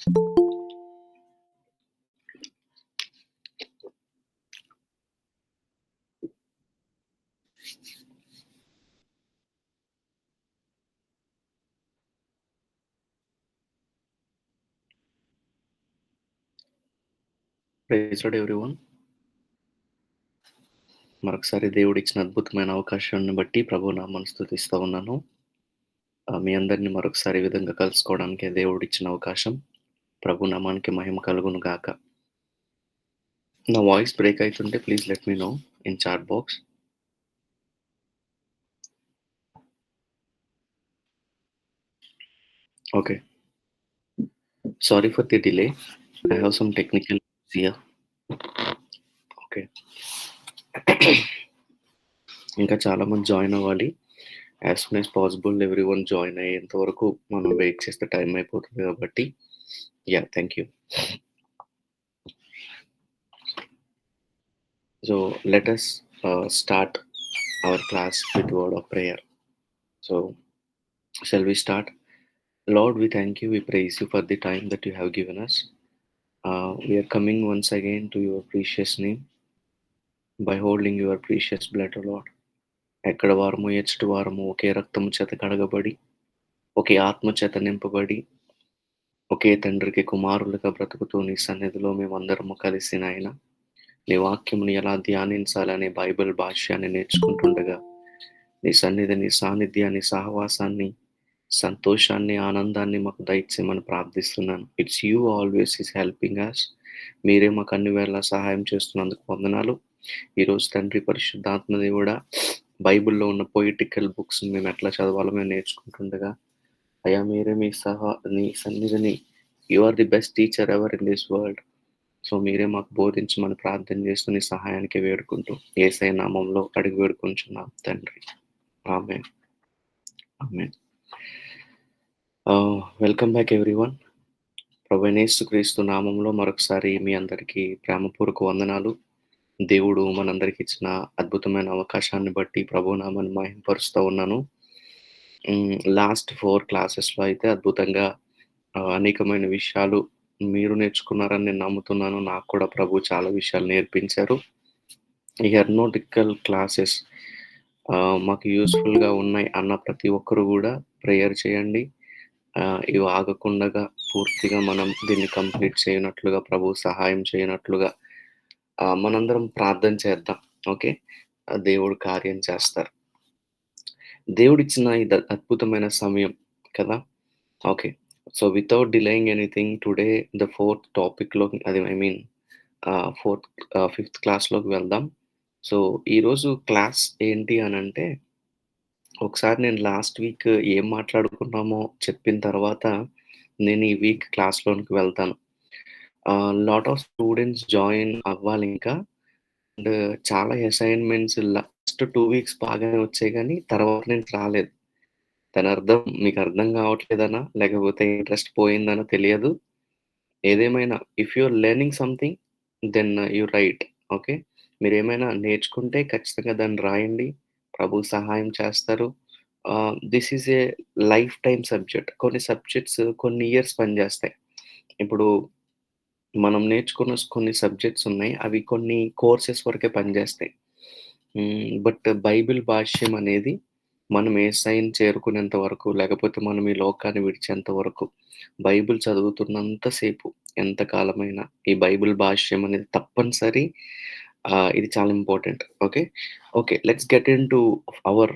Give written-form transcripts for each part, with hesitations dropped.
Praise lord everyone. మరొకసారి దేవుడిచ్చిన అద్భుతమైన అవకాశాన్ని బట్టి ప్రభునామాన్ని స్తుతిస్తా ఉన్నాను. మీ అందరిని మరొకసారి ఈ విధంగా కలుసుకోవడానికి దేవుడిచ్చిన అవకాశం. ప్రభునామానికి మహిమ కలుగును గాక. నా వాయిస్ బ్రేక్ అయితుంటే please let me know in chat box. Okay. Sorry for the delay. I have some technical issues here. Okay. ఇంకా చాలామంది జాయిన్ అవ్వాలి. As soon as possible everyone join అయ్యేంత వరకు మనం వెయిట్ చేస్తే టైం అయిపోతుంది కాబట్టి thank you. So let us start our class with word of prayer. So shall we start? Lord, we thank you, we praise you for the time that you have given us. We are coming once again to your precious name by holding your precious blood, O Lord. ఎక్కడ వారము ఎచ్చటి వారము ఒకే రక్తము చేత కడగబడి ఒకే ఆత్మ చేత నింపబడి ఒకే తండ్రికి కుమారులుగా బ్రతుకుతూ నీ సన్నిధిలో మేమందరము కలిసి నాయన నీ వాక్యముని ఎలా ధ్యానించాలనే బైబిల్ భాష్యాన్ని నేర్చుకుంటుండగా నీ సన్నిధి, నీ సాన్నిధ్యాన్ని, సహవాసాన్ని, సంతోషాన్ని, ఆనందాన్ని మాకు దయచేయమని ప్రార్థిస్తున్నాను. It's you always is helping us. మీరే మాకు అన్ని వేళలా సహాయం చేస్తున్నందుకు వందనాలు. ఈరోజు తండ్రి పరిశుద్ధాత్మ దేవుడా, బైబిల్‌లో ఉన్న పొయిటికల్ బుక్స్‌ని మేము ఎట్లా చదవాలో మేము నేర్చుకుంటుండగా, అయ్యా మీరే నీ సన్నిధిని you are the best teacher ever in this world. So మీరే మాకు బోధించమని ప్రార్థన చేస్తూ నీ సహాయానికి వేడుకుంటూ యేసయ్య నామంలో అడిగి వేడుకుంటున్నాం తండ్రి. ఆమేన్. ఆమేన్. Welcome back everyone. ప్రభువైన యేసుక్రీస్తు నామంలో మరొకసారి మీ అందరికీ ప్రేమపూర్వక వందనాలు. దేవుడు మనందరికి ఇచ్చిన అద్భుతమైన అవకాశాన్ని బట్టి ప్రభువు నామాన్ని మహిమపరుస్తూ ఉన్నాను. లాస్ట్ 4 క్లాసెస్‌లో అయితే అద్భుతంగా అనేకమైన విషయాలు మీరు నేర్చుకున్నారని నేను నమ్ముతున్నాను. నాకు కూడా ప్రభువు చాలా విషయాలు నేర్పించారు. ఈ హెర్నోటికల్ క్లాసెస్ మాకు యూజ్‌ఫుల్‌గా ఉన్నాయి అన్న ప్రతి ఒక్కరు గూడా ప్రేయర్ చేయండి. ఇవి ఆగకుండగా పూర్తిగా మనం దీన్ని కంప్లీట్ చేయనట్లుగా, ప్రభువు సహాయం చేయనట్లుగా మనందరం ప్రార్థన చేద్దాం. ఓకే. దేవుడు కార్యం చేస్తారు. దేవుడిచ్చిన ఈ అద్భుతమైన సమయం కదా! Okay. So without delaying anything today the fourth టాపిక్‌లోకి ఫిఫ్త్ క్లాస్‌లోకి వెళ్దాం. సో ఈరోజు క్లాస్ ఏంటి అనంటే, ఒకసారి నేను లాస్ట్ వీక్ ఏం మాట్లాడుకున్నామో చెప్పిన తర్వాత నేను ఈ వీక్ క్లాస్‌లోనికి వెళ్తాను. లాట్ ఆఫ్ స్టూడెంట్స్ జాయిన్ అవ్వాలింకా. అండ్ చాలా అసైన్‌మెంట్స్ లాస్ట్ 2 వీక్స్ బాగానే వచ్చాయి గానీ, తర్వాత నుంచి రాలేదు. దానర్థం మీకర్థం కావట్లేదనా? లేకపోతే ఇంట్రెస్ట్ పోయిందనో తెలియదు. ఏదేమైనా if you are learning something then you write. Okay. మీరేమైనా నేర్చుకుంటే ఖచ్చితంగా దాన్ని రాయండి. ప్రభువు సహాయం చేస్తారు. This is a lifetime subject. కొన్ని సబ్జెక్ట్స్ కొన్ని ఇయర్స్ పనిచేస్తాయి. ఇప్పుడు మనం నేర్చుకున్న కొన్ని సబ్జెక్ట్స్ ఉన్నాయి. అవి కొన్ని కోర్సెస్ వరకే పనిచేస్తాయి. బట్ బైబిల్ భాష్యం అనేది మనం యేసయ్యని చేరుకునేంత వరకు, లేకపోతే మనం ఈ లోకాన్ని విడిచేంత వరకు, బైబిల్ చదువుతున్నంత సేపు ఎంత కాలమైనా ఈ బైబిల్ భాష్యం అనేది తప్పనిసరి. ఇది చాలా important. Okay. Okay. Let's get into our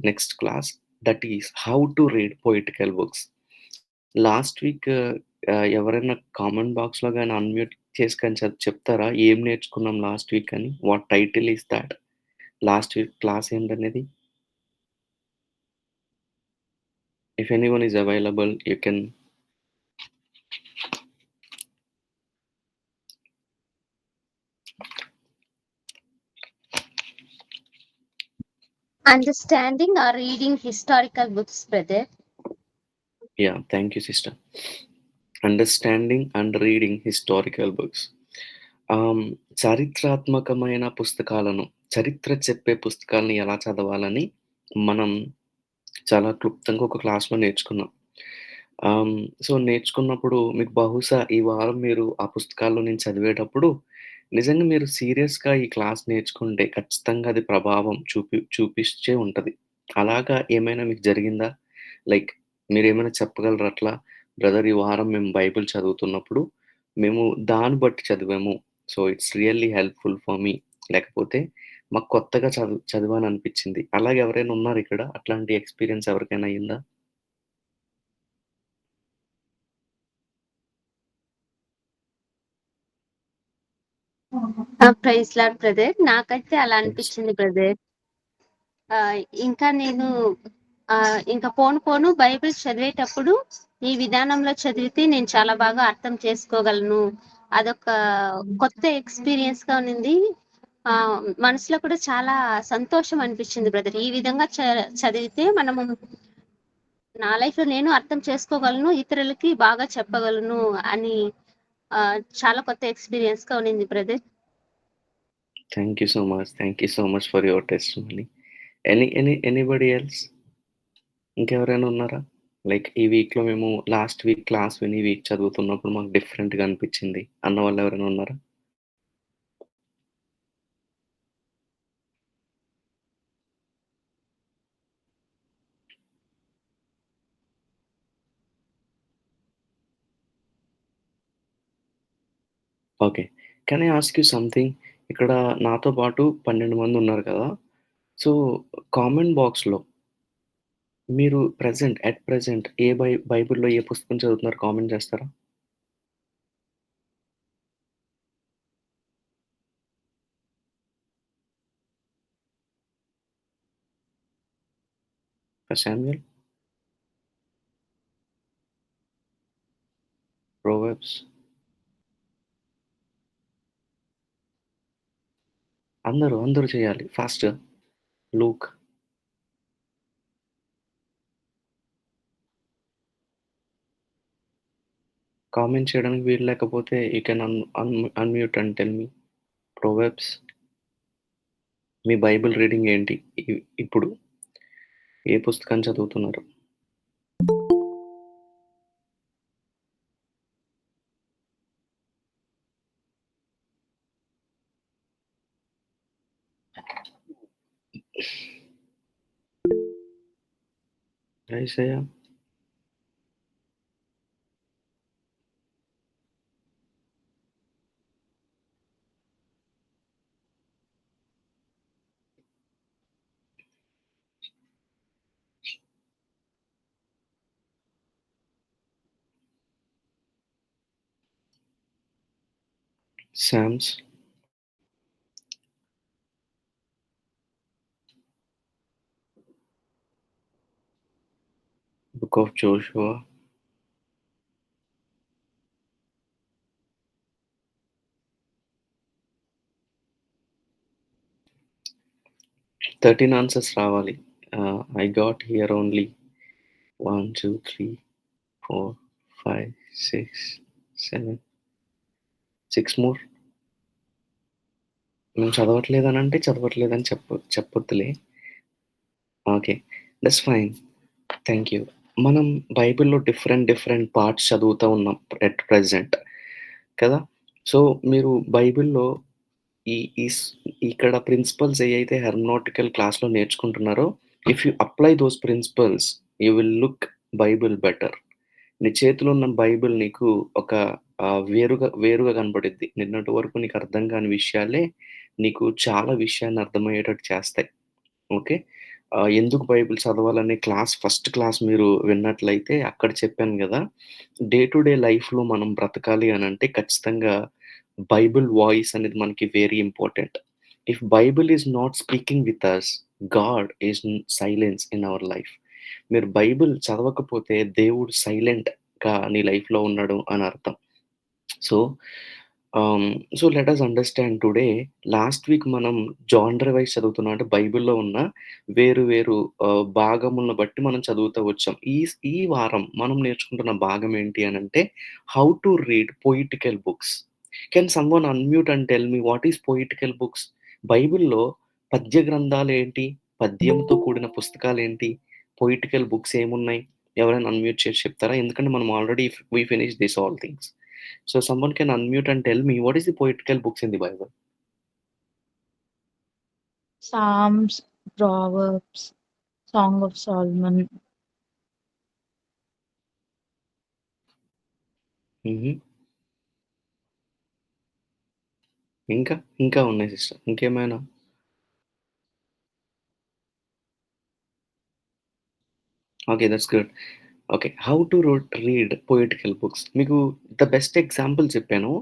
next class, that is how to read poetical books. Last week ఎవరైనా కామెంట్ బాక్స్‌లో గాని అన్‌మ్యూట్ చేసుకొని చెప్తారా? ఏం నేర్చుకున్నాం లాస్ట్ వీక్ అని? What title is that? Last week class ఏంటనేది? If anyone is available you can. Understanding or reading historical books, brother. Thank you, sister. Understanding and reading historical books. చారిత్రాత్మకమైన పుస్తకాలను, చరిత్ర చెప్పే పుస్తకాలను ఎలా చదవాలని మనం చాలా క్లుప్తంగా ఒక క్లాస్‌లో నేర్చుకున్నాం. ఆహ్, సో, నేర్చుకున్నప్పుడు మీకు బహుశా ఈ వారం మీరు ఆ పుస్తకాల్లో నుంచి చదివేటప్పుడు నిజంగా మీరు సీరియస్‌గా ఈ క్లాస్ నేర్చుకుంటే ఖచ్చితంగా అది ప్రభావం చూపిచ్చే ఉంటది. అలాగా ఏమైనా మీకు జరిగిందా? లైక్ మీరేమైనా చెప్పగలరా అట్లా? బ్రదర్ ఈ వారం మేము బైబిల్ చదువుతున్నప్పుడు మేము దాన్ని బట్టి చదివాము. So, it's really helpful for me. లేకపోతే మాకు కొత్తగా చదివాననిపిచ్చింది. అలాగ ఎవరైనా ఉన్నారిక్కడ? అట్లాంటి ఎక్స్‌పీరియన్స్ ఎవరికైనా అయిందా? Praise Lord brother. నాకైతే అలా ప్రైజ్ అనిపించింది బ్రదర్. ఇంకా నేను ఇంకా పోను పోను బైబిల్ చదివేటప్పుడు ఈ విధానంలో చదివితే నేను చాలా బాగా అర్థం చేసుకోగలను. అదొక కొత్త ఎక్స్‌పీరియన్స్‌గా ఉన్నింది. మనసులో కూడా చాలా సంతోషం అనిపించింది బ్రదర్. ఈ విధంగా చదివితే మనము నా లైఫ్‌లో నేను అర్థం చేసుకోగలను, ఇతరులకి బాగా చెప్పగలను అని చాలా కొత్త ఎక్స్‌పీరియన్స్‌గా ఉన్నింది brother. Thank you so much. Thank you so much for your testimony. Anybody else? ఇంకెవరైనా ఉన్నారా? లైక్ ఈ వీక్‌లో మేము లాస్ట్ వీక్ క్లాస్ విని ఈ వీక్ చదువుతున్నప్పుడు మాకు డిఫరెంట్‌గా అనిపిచ్చింది అన్న వాళ్ళెవరైనా ఉన్నారా? Okay. Can I ask you something? ఇక్కడ నాతో పాటు 12 మందున్నారు కదా! సో, కామెంట్ బాక్స్‌లో మీరు ప్రెజెంట్ ఏ బైబిల్‌లో ఏ పుస్తకం చదువుతున్నారో కామెంట్ చేస్తారా? శామ్యూల్? ప్రొవెర్బ్స్? అందరూ చేయాలి ఫాస్ట్‌గా. లూక్? కామెంట్ చేయడానికి వీలు లేకపోతే you can unmute and tell me. Proverbs? మీ బైబిల్ రీడింగ్ ఏంటి? ఇప్పుడు ఏ పుస్తకాన్ని చదువుతున్నారు? యెషయా? Psalms? Book of Joshua? 13 answers రావాలి. I got here only 1, 2, 3, 4, 5, 6, 7, 6 more. మేము చదవట్లేదనంటే చదవట్లేదని చెప్పొద్దులే. Okay. That's fine. Thank you. మనం బైబిల్‌లో డిఫరెంట్ పార్ట్స్ చదువుతా ఉన్నాం ఎట్ ప్రెజెంట్ కదా! సో, మీరు బైబిల్‌లో ఈ ఈస్ ఇక్కడ ప్రిన్సిపల్స్ ఏయైతే హెర్మెనౌటికల్ క్లాస్‌లో నేర్చుకుంటున్నారో, if you apply those principles you will look Bible better. నీ చేతిలో ఉన్న బైబిల్ నీకు ఒక వేరుగా కనపడిద్ది. నిన్నటి వరకు నీకు అర్థం కాని విషయాలే నీకు చాలా విషయాన్ని అర్థమయ్యేటట్టు చేస్తాయి. ఓకే. ఎందుకు బైబిల్ చదవాలనే ఫస్ట్ క్లాస్ మీరు విన్నట్లయితే అక్కడ చెప్పాను గదా! డే టు డే లైఫ్‌లో మనం బ్రతకాలి అనంటే ఖచ్చితంగా బైబిల్ వాయిస్ అనేది మనకి very important. If Bible is not speaking with us, God is silence in our life. మీరు బైబిల్ చదవకపోతే దేవుడు సైలెంట్‌గా నీ లైఫ్‌లో ఉన్నాడు అని అర్థం. So, ah, so, let us understand today last week మనం జాన్ రివైస్ చదువుతున్నాం. అంటే బైబిల్‌లో ఉన్న వేరు భాగములను బట్టి మనం చదువుతూ వచ్చాం. ఈ వారం మనం నేర్చుకుంటున్న భాగం ఏంటి అనంటే, how to read poetical books. Can someone unmute and tell me what is poetical books? బైబిల్‌లో పద్య గ్రంథాలేంటి? పద్యంతో కూడిన పుస్తకాలేంటి? పొయిటికల్ బుక్స్ ఏమున్నాయి? ఎవరైనా అన్‌మ్యూట్ చేసి చెప్తారా? ఎందుకంటే మనం already we finished this all things. So, someone can unmute and tell me what is the poetical books in the Bible? Psalms, Proverbs, Song of Solomon. హుహు. ఇంకా? ఇంకా ఉన్నాయి సిస్టర్. ఇంకేమైనా? Okay. That's good. Okay. How to read poetical books. మీకు the best example చెప్పాను.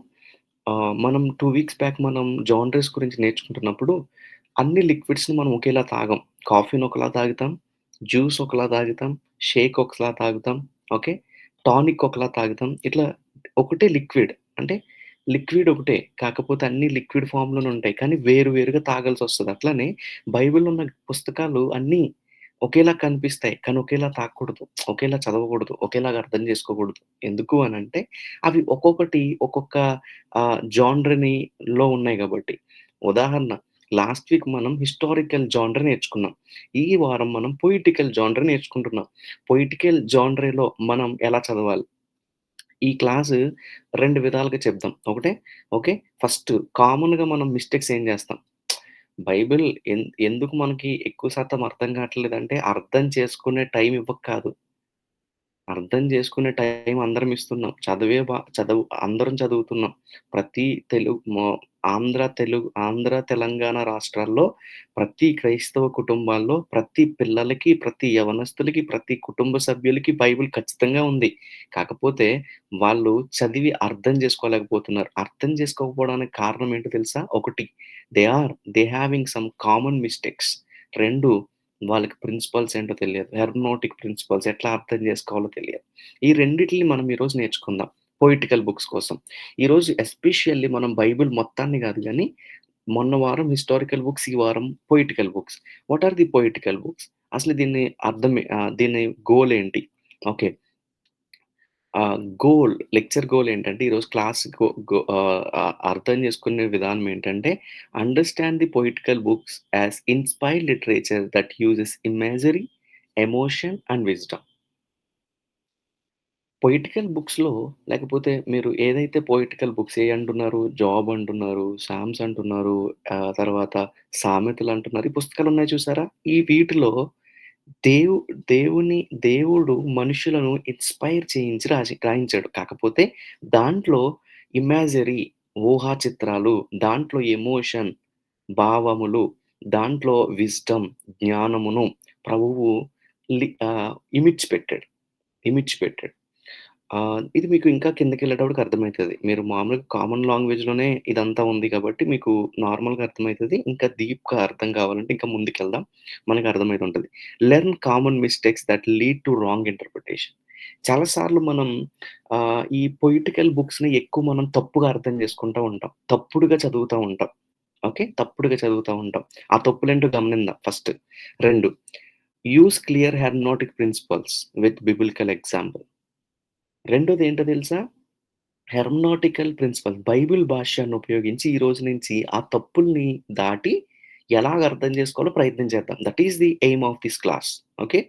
మనం 2 weeks back మనం జానరీస్ గురించి నేర్చుకుంటున్నప్పుడు అన్ని లిక్విడ్స్‌ని మనం ఒకేలా తాగం. కాఫీని ఒకలా తాగుతాం, జ్యూస్ ఒకలా తాగుతాం, షేక్ ఒకలా తాగుతాం. ఓకే. టానిక్ ఒకలా తాగుతాం. ఇట్లా ఒకటే లిక్విడ్. అంటే లిక్విడ్ ఒకటే. కాకపోతే అన్నీ లిక్విడ్ ఫార్మ్‌లోనే ఉంటాయి. కానీ వేరు వేరుగా తాగాల్సొస్తది. అట్లనే బైబిల్‌లో ఉన్న పుస్తకాలు అన్నీ ఒకేలా కనిపిస్తాయి. కానీ ఒకేలా తాగకూడదు. ఒకేలా చదవకూడదు. ఒకేలాగా అర్థం చేసుకోకూడదు. ఎందుకు అనంటే అవి ఒక్కొక్కటి ఒక్కొక్క జానర్‌ని లో ఉన్నాయి గాబట్టి. ఉదాహరణ లాస్ట్ వీక్ మనం హిస్టారికల్ జానర్ నేర్చుకున్నాం. ఈ వారం మనం పొయిటికల్ జానర్ నేర్చుకుంటున్నాం. పొయిటికల్ జానర్‌లో మనం ఎలా చదవాలి? ఈ క్లాసు 2 విధాలుగా చెప్దాం. ఓకే. ఫస్ట్ కామన్‌గా మనం మిస్టేక్స్ ఏం జేస్తాం? బైబిల్ ఎందుకు మనకి ఎక్కువ శాతం అర్థం కావట్లేదంటే, అర్థం చేసుకునే టైం ఇవ్వక కాదు. అర్థం చేసుకునే టైం అందరం ఇస్తున్నాం. అందరం చదువుతున్నాం. ప్రతి తెలుగు మొ ఆంధ్ర, తెలంగాణ రాష్ట్రాల్లో ప్రతి క్రైస్తవ కుటుంబాల్లో ప్రతి పిల్లలకి, ప్రతి యవ్వనస్తులకి, ప్రతి కుటుంబ సభ్యులకి బైబిల్ ఖచ్చితంగా ఉంది. కాకపోతే వాళ్ళు చదివి అర్థం చేసుకోలేకపోతున్నారు. అర్థం చేసుకోకపోవడానికి కారణం ఏంటో తెలుసా? ఒకటి they having some common mistakes. 2 వాళ్ళకి ప్రిన్సిపల్స్ ఏంటో తెలియదు. హెర్మనోటిక్ ప్రిన్సిపల్స్ ఎట్లా అర్థం చేసుకోవాలో తెలియదు. ఈ రెండిటిలిని మనం ఈరోజు నేర్చుకుందాం. పొయిటికల్ బుక్స్ కోసం. ఈరోజు ఎస్పెషల్లీ మనం బైబిల్ మొత్తాన్ని గాదు గానీ, మొన్న వారం హిస్టారికల్ బుక్స్, ఈ వారం poetical books. What are the poetical books? అసలు దీని గోల్ ఏంటి? ఓకే. లెక్చర్ గోల్ ఏంటంటే ఈరోజు క్లాస్ గో గో ఆహ్, ఆహ్, అర్థం చేసుకునే విధానం ఏంటంటే, understand the poetical books as inspired literature that uses imagery, emotion and wisdom. Poetical బుక్స్‌లో లేకపోతే మీరు ఏదైతే పొయిటికల్ బుక్స్ అంటున్నారు? జాబ్ అంటున్నారు, సామ్స్ అంటున్నారు, తర్వాత సామెతలు అంటున్నారు. ఈ పుస్తకాలున్నాయి చూసారా? ఈ వీటిలో దేవు దేవుని దేవుడు మనుషులను ఇన్‌స్పైర్ చేయించి రాయించాడు. కాకపోతే దాంట్లో ఇమాజిరీ, ఊహా చిత్రాలు, దాంట్లో ఎమోషన్, భావములు, దాంట్లో విజ్డమ్, జ్ఞానమును ప్రభువు ఇమిడ్చి పెట్టాడు. ఇమిడ్చి పెట్టాడు. ఇది మీకు ఇంకా కిందకెళ్ళేటప్పటికి అర్థమైతది. మీరు మామూలుగా కామన్ లాంగ్వేజ్‌లోనే ఇదంతా ఉంది కాబట్టి మీకు నార్మల్‌గా అర్థమైతది. ఇంకా డీప్‌గా అర్థం కావాలంటే ఇంకా ముందుకెళ్దాం. మనకు అర్థమైతుంటది. Learn common mistakes that lead to wrong interpretation. చాలా సార్లు మనం ఈ పొయిటికల్ బుక్స్‌ని ఎక్కువ మనం తప్పుగా అర్థం చేసుకుంటా ఉంటాం. తప్పుడుగా చదువుతా ఉంటాం. ఓకే. తప్పుడుగా చదువుతా ఉంటాం. ఆ తప్పులేంటో గమనిందాం first. 2 use clear hermeneutic principles with biblical example. రెండోదేంటో తెలుసా? హెర్మెనౌటికల్ ప్రిన్సిపల్ బైబిల్ భాష్యాన్ని ఉపయోగించి ఈ రోజు నుంచి ఆ తప్పుల్ని దాటి ఎలాగ అర్థం చేసుకోవాలో ప్రయత్నం చేద్దాం. That is the aim of this class. Okay.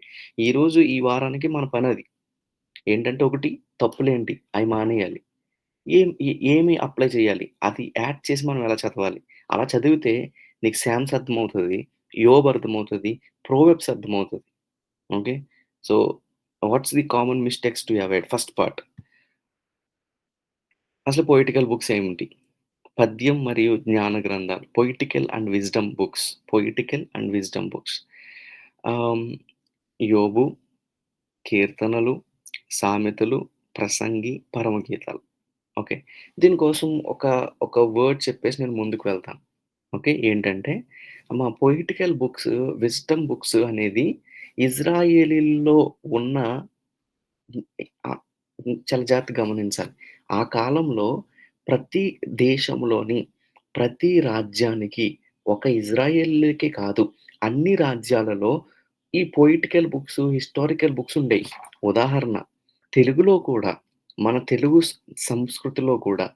ఈరోజు ఈ వారానికి మన పనది. ఏంటంటే ఒకటి తప్పులేంటి? అయి మానేయాలి. ఏమి అప్లై చేయాలి? అది యాడ్ చేసి మనం ఎలా చదవాలి? అలా చదివితే నీకు సామ్స్ అర్థమవుతది. యోబ్ అర్థమవుతది. ప్రొవెర్బ్స్ అర్థమవుతది. Okay. So, what's the common mistakes to avoid? First part. అసలు పొయిటికల్ బుక్స్ ఏమిటి? పద్యం మరియు జ్ఞాన గ్రంథాలు. Poetical and wisdom books. Poetical and wisdom books. Ah, యోబు, కీర్తనలు, సామెతలు, ప్రసంగి, పరమగీతాలు. ఓకే. దీనికోసం ఒక వర్డ్ చెప్పేసి నేను ముందుకు వెళ్తాను. ఓకే. ఏంటంటే పొయిటికల్ బుక్స్, విజ్డమ్ బుక్స్ అనేది ఇజ్రాయేలీల్లో ఉన్న హ్మ్. ఆహ్, చాలా జాగ్రత్తగా గమనించాలి. ఆ కాలంలో ప్రతి దేశంలోని ప్రతి రాజ్యానికి ఒక ఇజ్రాయేల్‌కే కాదు, అన్ని రాజ్యాలలో ఈ పొయిటికల్ బుక్స్, హిస్టారికల్ బుక్స్ ఉండేయి. ఉదాహరణ తెలుగులో కూడా మన తెలుగు సంస్కృతిలో కూడా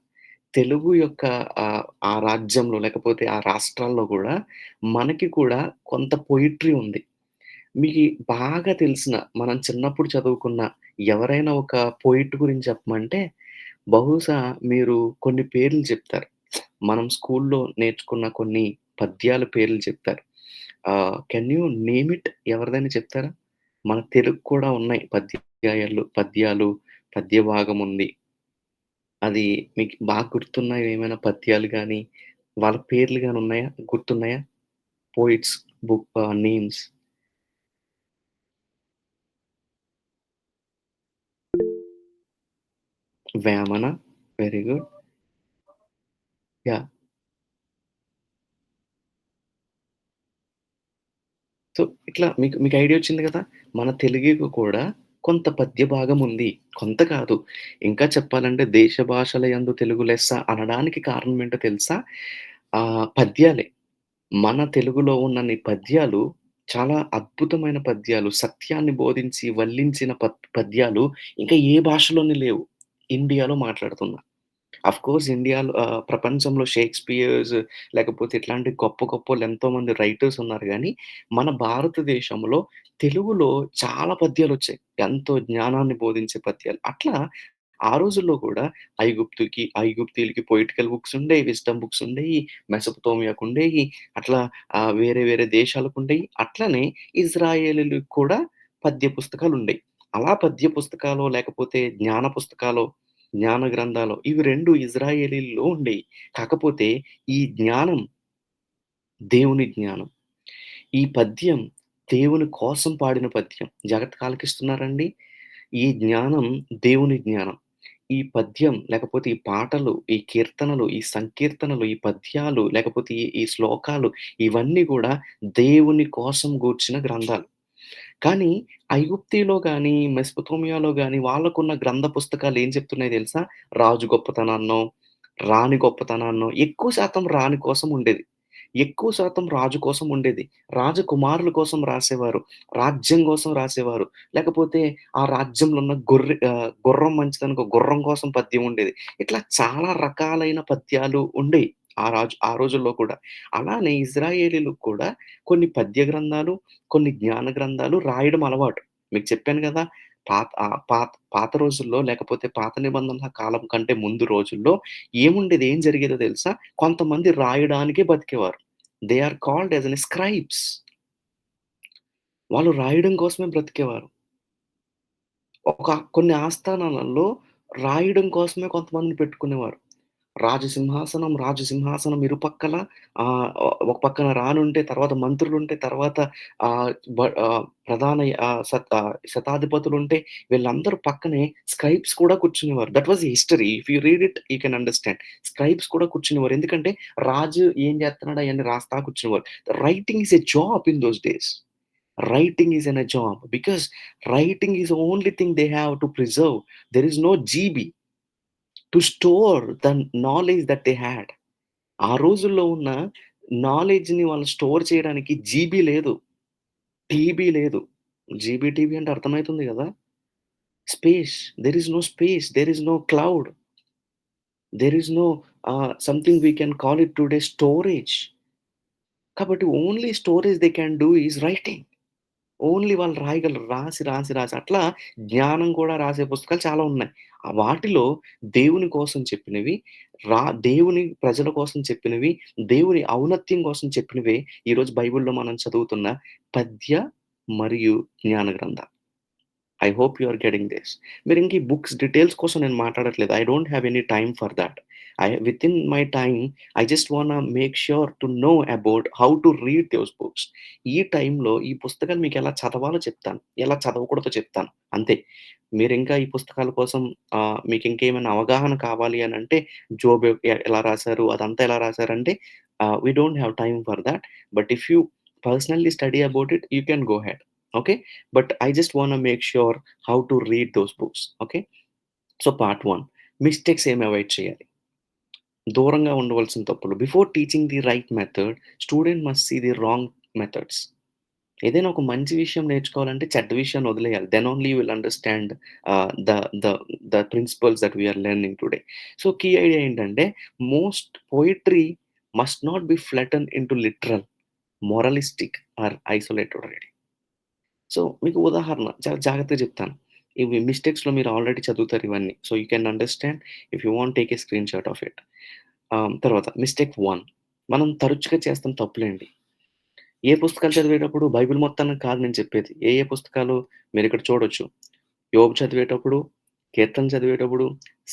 తెలుగు యొక్క ఆ రాజ్యంలో లేకపోతే ఆ రాష్ట్రాల్లో గూడా మనకి కూడా కొంత పొయిట్రీ ఉంది. మీకి బాగా తెలిసిన, మనం చిన్నప్పుడు చదువుకున్న ఎవరైనా ఒక పోయెట్ గురించి చెప్పమంటే, బహుశా మీరు కొన్ని పేర్లు చెప్తారు. మనం స్కూల్లో నేర్చుకున్న కొన్ని పద్యాల పేర్లు చెప్తారు. కెన్ యూ నేమ్ ఇట్ ఎవరిదైనా చెప్తారా? మన తెలుగు కూడా ఉన్నాయి పద్యాలు, పద్య భాగం ఉంది. అది మీకు బాగా గుర్తున్నయి ఏమైనా పద్యాలు గాని, వాళ్ళ పేర్లు గాని ఉన్నాయా? గుర్తున్నాయా? Poets names. Vemana. Very good. Yeah! So, ఇట్లా మీకు మీకు ఐడియా వచ్చింది గదా! మన తెలుగుకి కూడా కొంత పద్య భాగం ఉంది. కొంత కాదు. ఇంకా చెప్పాలంటే దేశ భాషల యందు తెలుగు లెస్స అనడానికి కారణం ఏంటో తెలుసా? పద్యాలే. మన తెలుగులో ఉన్నన్ని పద్యాలు చాలా అద్భుతమైన పద్యాలు. సత్యాన్ని బోధించి వల్లించిన పద్యాలు ఇంకా ఏ భాషలోని లేవు. ఇండియాలో మాట్లాడుతున్నా. అఫ్‌కోర్స్ ఇండియాలో ప్రపంచంలో షేక్స్‌పియర్స్ లేకపోతే ఇట్లాంటి గొప్ప గొప్పోళ్ళు ఎంతోమంది రైటర్స్ ఉన్నారు గానీ, మన భారతదేశంలో తెలుగులో చాలా పద్యాలొచ్చాయి. ఎంతో జ్ఞానాన్ని బోధించే పద్యాలు. అట్లా ఆ రోజుల్లో కూడా ఐగుప్తీయులకి పొయిటికల్ బుక్స్ ఉండేయి, విజ్డమ్ బుక్స్ ఉండేయి, మెసొపొటేమియాకుండేయి. అట్లా వేరే వేరే దేశాలకుండేయి. అట్లనే ఇజ్రాయేలీయులకు కూడా పద్య పుస్తకాలుండేయి. అలా పద్య పుస్తకాలో లేకపోతే జ్ఞాన పుస్తకాలో జ్ఞాన గ్రంథాలు. ఇవి 2 ఇజ్రాయేలీల్లో ఉండేయి. కాకపోతే ఈ జ్ఞానం దేవుని జ్ఞానం. ఈ పద్యం దేవుని కోసం పాడిన పద్యం. జాగ్రత్తగా ఆలకిస్తున్నారండి? ఈ జ్ఞానం దేవుని జ్ఞానం. ఈ పద్యం లేకపోతే ఈ పాటలు, ఈ కీర్తనలు, ఈ సంకీర్తనలు, ఈ పద్యాలు లేకపోతే ఈ శ్లోకాలు ఇవన్నీ గూడా దేవుని కోసం గూర్చిన గ్రంథాలు. కానీ ఐగుప్తిలో గాని, మెసొపొతేమియాలో గాని వాళ్ళకున్న గ్రంథ పుస్తకాలు ఏం చెప్తున్నాయో తెలుసా? రాజు గొప్పతనాన్నో, రాణి గొప్పతనాన్నో ఎక్కువ శాతం రాణి కోసం ఉండేది. ఎక్కువ శాతం రాజు కోసం ఉండేది. రాజకుమారుల కోసం రాసేవారు. రాజ్యం కోసం రాసేవారు. లేకపోతే ఆ రాజ్యంలో ఉన్న గుర్రం మంచిదనుకో గుర్రం కోసం పద్యం ఉండేది. ఇట్లా చాలా రకాలైన పద్యాలు ఉండేయి. ఆ రోజుల్లో కూడా. అలానే ఇజ్రాయేలీలకు కూడా కొన్ని పద్య గ్రంథాలు, కొన్ని జ్ఞాన గ్రంథాలు రాయడం అలవాటు. మీకు చెప్పాను గదా! పాత రోజుల్లో లేకపోతే పాత నిబంధనల కాలం కంటే ముందు రోజుల్లో ఏముండేది? ఏం జరిగేదో తెలుసా? కొంతమంది రాయడానికే బతికేవారు. They are called as an scribes. వాళ్ళు రాయడం కోసమే బ్రతికేవారు. కొన్ని ఆస్థానాలలో రాయడం కోసమే కొంతమందిని పెట్టుకునేవారు. రాజసింహాసనం ఇరుపక్కల ఒక పక్కన రాణుంటే, తర్వాత మంత్రులుంటే, తర్వాత ఆహ్, ప్రధాన శతాధిపతులుంటే, వీళ్ళందరూ పక్కనే స్క్రైబ్స్ కూడా కూర్చునేవారు. That was history. If you read it you can understand. Scribes కూడా కూర్చునేవారు. ఎందుకంటే, రాజు ఏం చేస్తున్నాడో అయన్నీ రాస్తా కూర్చునేవారు. Writing is a job in those days. Writing is a job because writing is the only thing they have to preserve. There is no GB to store the knowledge that they had. ఆ రోజుల్లో ఉన్న నాలెడ్జ్‌ని వాళ్ళు store చేయడానికి GB లేదు. TB లేదు. GB, TB అంటే అర్థమైతుంది గదా! Space. There is no space. There is no cloud. There is no something we can call it today storage. కాబట్టి only storage they can do is writing. Only వాళ్ళు రాయగలరు. రాసి అట్లా జ్ఞానం కూడా రాసే పుస్తకాలు చాలా ఉన్నాయి. వాటిలో దేవుని కోసం చెప్పినవి, దేవుని ప్రజల కోసం చెప్పినవి, దేవుని ఔన్నత్యం కోసం చెప్పినవే ఈరోజు బైబిల్‌లో మనం చదువుతున్న పద్య మరియు జ్ఞాన గ్రంథాలు. I hope you are getting this. మీరింక ఈ బుక్స్ డీటెయిల్స్ కోసం నేను మాట్లాడట్లేదు. I don't have any time for that. Within my time I just wanna make sure to know about how to read those books. ఈ టైంలో ఈ పుస్తకాలు మీకెలా చదవాలో చెప్తాను. ఎలా చదవకూడదో చెప్తాను. అంతే. మీరింకా ఈ పుస్తకాల కోసం మీకింకేమైనా అవగాహన కావాలి అనంటే జోబ్ ఎలా రాసారు, అదంతా ఎలా రాసారంటే we don't have time for that. But if you personally study about it you can go head. Okay. But I just wanna make sure how to read those books. Okay. So part 1 mistakes ఏమి avoid చేయాలి? దూరంగా ఉండవలసిన తప్పులు. Before teaching the right method, student must see the wrong methods. ఏదైనా ఒక మంచి విషయం నేర్చుకోవాలంటే చెడ్డ విషయాన్ని వదిలేయాలి. Then only you will understand the the the principles that we are learning today. So key idea ఏంటంటే most poetry must not be flatten into literal, moralistic or isolated reading. So, మీకు ఉదాహరణ చాలా జాగ్రత్తగా చెప్తాను. ఇవి మిస్టేక్స్‌లో మీరు ఆల్రెడీ చదువుతారు ఇవన్నీ. So, you can understand if you want take a screen shot of it. తర్వాత మిస్టేక్ 1 మనం తరచుగా చేస్తున్న తప్పులేంటి? ఏ పుస్తకాలు చదివేటప్పుడు బైబిల్ మొత్తాన్ని కాదు నేను చెప్పేది. ఏ ఏ పుస్తకాలు మీరిక్కడ చూడొచ్చు. యోబు చదివేటప్పుడు, కీర్తనలు చదివేటప్పుడు,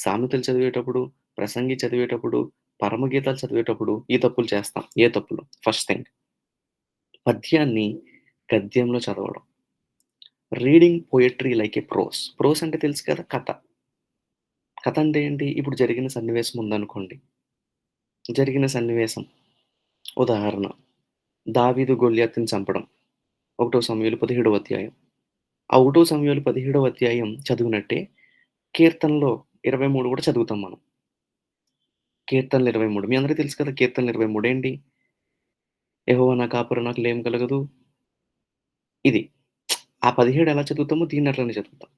సామెతలు చదివేటప్పుడు, ప్రసంగి చదివేటప్పుడు, పరమగీతాలు చదివేటప్పుడు ఈ తప్పులు చేస్తాం. ఏ తప్పులు? ఫస్ట్ థింగ్ పద్యాన్ని గద్యంలో చదవడం. Reading poetry like a prose. Prose అంటే తెలుసు కదా! కథ. కథ అంటే ఏంటి? ఇప్పుడు జరిగిన సన్నివేశం ఉందనుకోండి. జరిగిన సన్నివేశం ఉదాహరణ 'దావీదు గొల్యాతుని చంపడం' 1 సమూయేలు 17వ అధ్యాయం. ఆ 1 సమూయేలు 17వ అధ్యాయం చదివినట్టే కీర్తనలో 23 కూడా చదువుతాం మనం. కీర్తనలు 23 మీ అందరికి తెలుసు కదా! కీర్తనలు 23 ఏంటి? యెహోవా నా కాపురం నాకు లేమి కలగదు. ఇది. ఆ 17 ఎలా చదువుతామో దీన్ని అట్లనే చదువుతాం.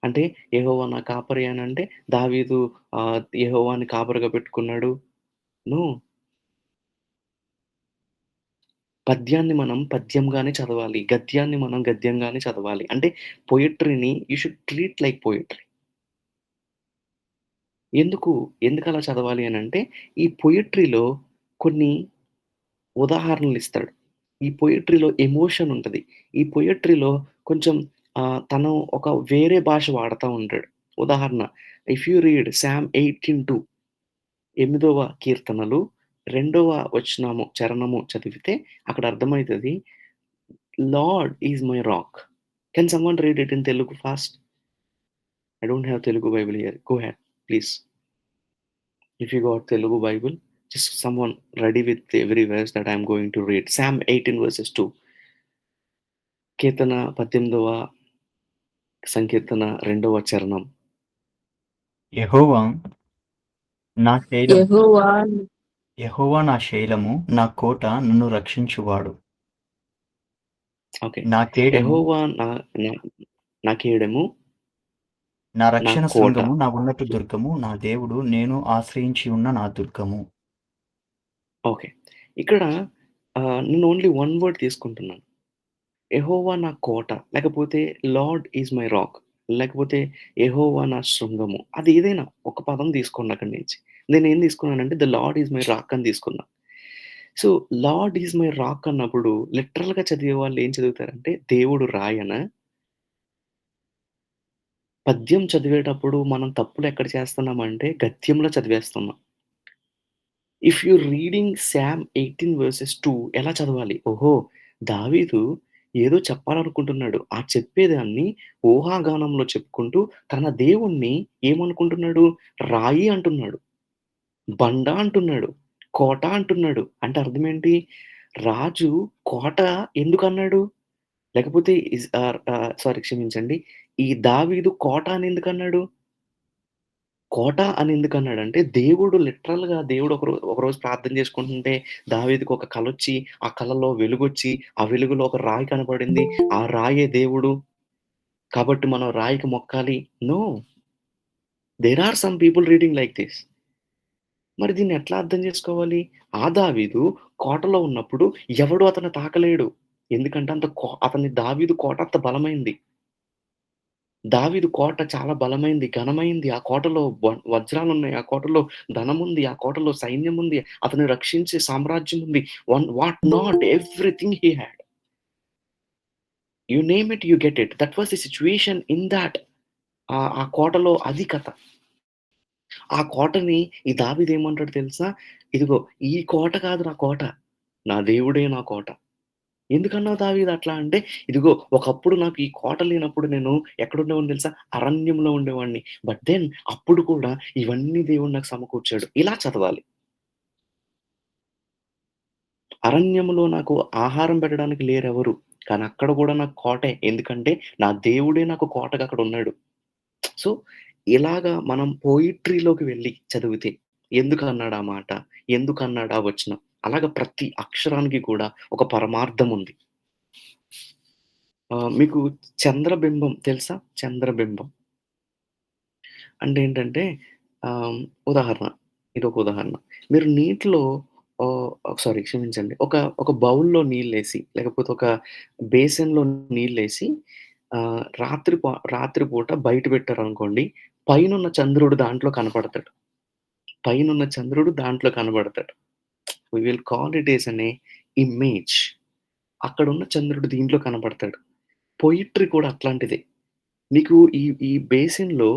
అంటే యెహోవా నా కాపరి అనంటే దావీదు యెహోవాని కాపరిగా పెట్టుకున్నాడు. నో. పద్యాన్ని మనం పద్యంగానే చదవాలి. గద్యాన్ని మనం గద్యంగానే చదవాలి. అంటే పొయెట్రీని you should treat like poetry. ఎందుకు? ఎందుకలా చదవాలి అనంటే, ఈ పొయెట్రీలో కొన్ని ఉదాహరణలిస్తాడు. ఈ పొయెట్రీలో ఎమోషన్ ఉంటది. ఈ పొయెట్రీలో కొంచెం తను ఒక వేరే భాష వాడతా ఉంటాడు. ఉదాహరణ ఇఫ్ యూ రీడ్ సామ్ 18:2 ఎనిమిదవ కీర్తనలు, రెండవ చరణము చదివితే అక్కడ అర్థమైతది. Lord is my rock. Can someone read it in Telugu fast? I don't have Telugu Bible here. Go ahead please. If you got Telugu Bible, just someone ready with every verse that I'm going to read. Psalm 18 verses 2. కీర్తన 18వ సంకీర్తన 2వ చరణం. యెహోవా నా శైలము యెహోవా యెహోవా నా శైలము, నా కోట, నన్ను రక్షించువాడు. Okay. నా కేడెము, యెహోవా నా నా నా కేడెము, నా నా రక్షణ కోట. శృంగము, నా ఉన్నత దుర్గము, నా దేవుడు, నేను ఆశ్రయించి ఉన్న నా దుర్గము. ఓకే. ఇక్కడ నేను ఓన్లీ వన్ వర్డ్ తీసుకుంటున్నాను. యెహోవా నా కోట, లేకపోతే లార్డ్ ఈజ్ మై రాక్, లేకపోతే యెహోవా నా శృంగము. అది ఏదైనా ఒక పదం తీసుకోండి అక్కడి నుంచి. నేనేం తీసుకున్నానంటే the Lord is my rock అని తీసుకున్నా. So, Lord is my rock అన్నప్పుడు లిటరల్‌గా చదివే వాళ్ళు ఏం చదువుతారంటే దేవుడు రాయనా? పద్యం చదివేటప్పుడు మనం తప్పులు ఎక్కడ చేస్తున్నామంటే గద్యంలో చదివేస్తున్నాం. If you reading Psalm 18 verses 2 ఎలా చదవాలి? ఓహో! దావీదు ఏదో చెప్పాలనుకుంటున్నాడు. ఆ చెప్పేదాన్ని ఊహాగానంలో చెప్పుకుంటూ తన దేవుడిని ఏమనుకుంటున్నాడు? రాయి అంటున్నాడు. బండ అంటున్నాడు. కోట అంటున్నాడు. అంటే అర్థమేంటి? రాజు కోట ఎందుకన్నాడు? లేకపోతే సారీ క్షమించండి. ఈ దావీదు కోట అని ఎందుకన్నాడు? కోట అని ఎందుకన్నాడంటే, దేవుడు లిటరల్‌గా దేవుడు ఒకరోజు ప్రార్థన చేసుకుంటుంటే, దావీదుకి ఒక కలొచ్చి, ఆ కలలో వెలుగొచ్చి, ఆ వెలుగులో ఒక రాయి కనపడింది. ఆ రాయే దేవుడు. కాబట్టి మనం రాయికి మొక్కాలి. No. There are some people reading like this. మరి దీన్ని ఎట్లా అర్థం చేసుకోవాలి? ఆ దావీదు కోటలో ఉన్నప్పుడు ఎవడు అతన్ని తాకలేడు. ఎందుకంటే అతని దావీదు కోట అంత బలమైంది. దావీదు కోట చాలా బలమైంది, ఘనమైంది. ఆ కోటలో వజ్రాలున్నాయి. ఆ కోటలో ధనముంది. ఆ కోటలో సైన్యముంది. అతన్ని రక్షించే సామ్రాజ్యం ఉంది. What not everything he had. You name it, you get it. That was the situation in thought. ఆ కోటలో అది కథ. ఆ కోటని ఈ దావీదు ఏమంటాడో తెలుసా? ఇదిగో ఈ కోట కాదు నా కోట. నా దేవుడే నా కోట. ఎందుకన్నావు దావీదు అట్లా అంటే, ఇదిగో ఒకప్పుడు నాకు ఈ కోట లేనప్పుడు నేను ఎక్కడుండేవాడిని తెలుసా? అరణ్యంలో ఉండేవాడిని. బట్ దెన్ అప్పుడు కూడా ఇవన్నీ దేవుడు నాకు సమకూర్చాడు. ఇలా చదవాలి. అరణ్యంలో నాకు ఆహారం పెట్టడానికి లేరెవరు. కానీ అక్కడ కూడా నాకు కోటే. ఎందుకంటే నా దేవుడే నాకు కోటగా అక్కడున్నాడు. సో, ఇలాగా మనం పోయిట్రీలోకి వెళ్లి చదివితే ఎందుకన్నాడు ఆ మాట? ఎందుకన్నాడు ఆ వచనం? అలాగా ప్రతి అక్షరానికి కూడా ఒక పరమార్థం ఉంది. మీకు చంద్రబింబం తెలుసా? చంద్రబింబం. అంటే ఏంటంటే ఆహ్, ఉదాహరణ ఇదొక ఉదాహరణ. మీరు నీటిలో సారీ క్షమించండి. ఒక బౌల్‌లో నీళ్ళేసి, లేకపోతే ఒక బేసిన్‌లో నీళ్ళేసి రాత్రి పూట బయట పెట్టారనుకోండి, పైనున్న చంద్రుడు దాంట్లో కనపడతాడు. పైనున్న చంద్రుడు దాంట్లో కనబడతాడు. We will call it as image. అక్కడున్న చంద్రుడు దీంట్లో కనపడతాడు. పొయిట్రీ కూడా అట్లాంటిదే. నీకు ఈ బేసిన్‌లో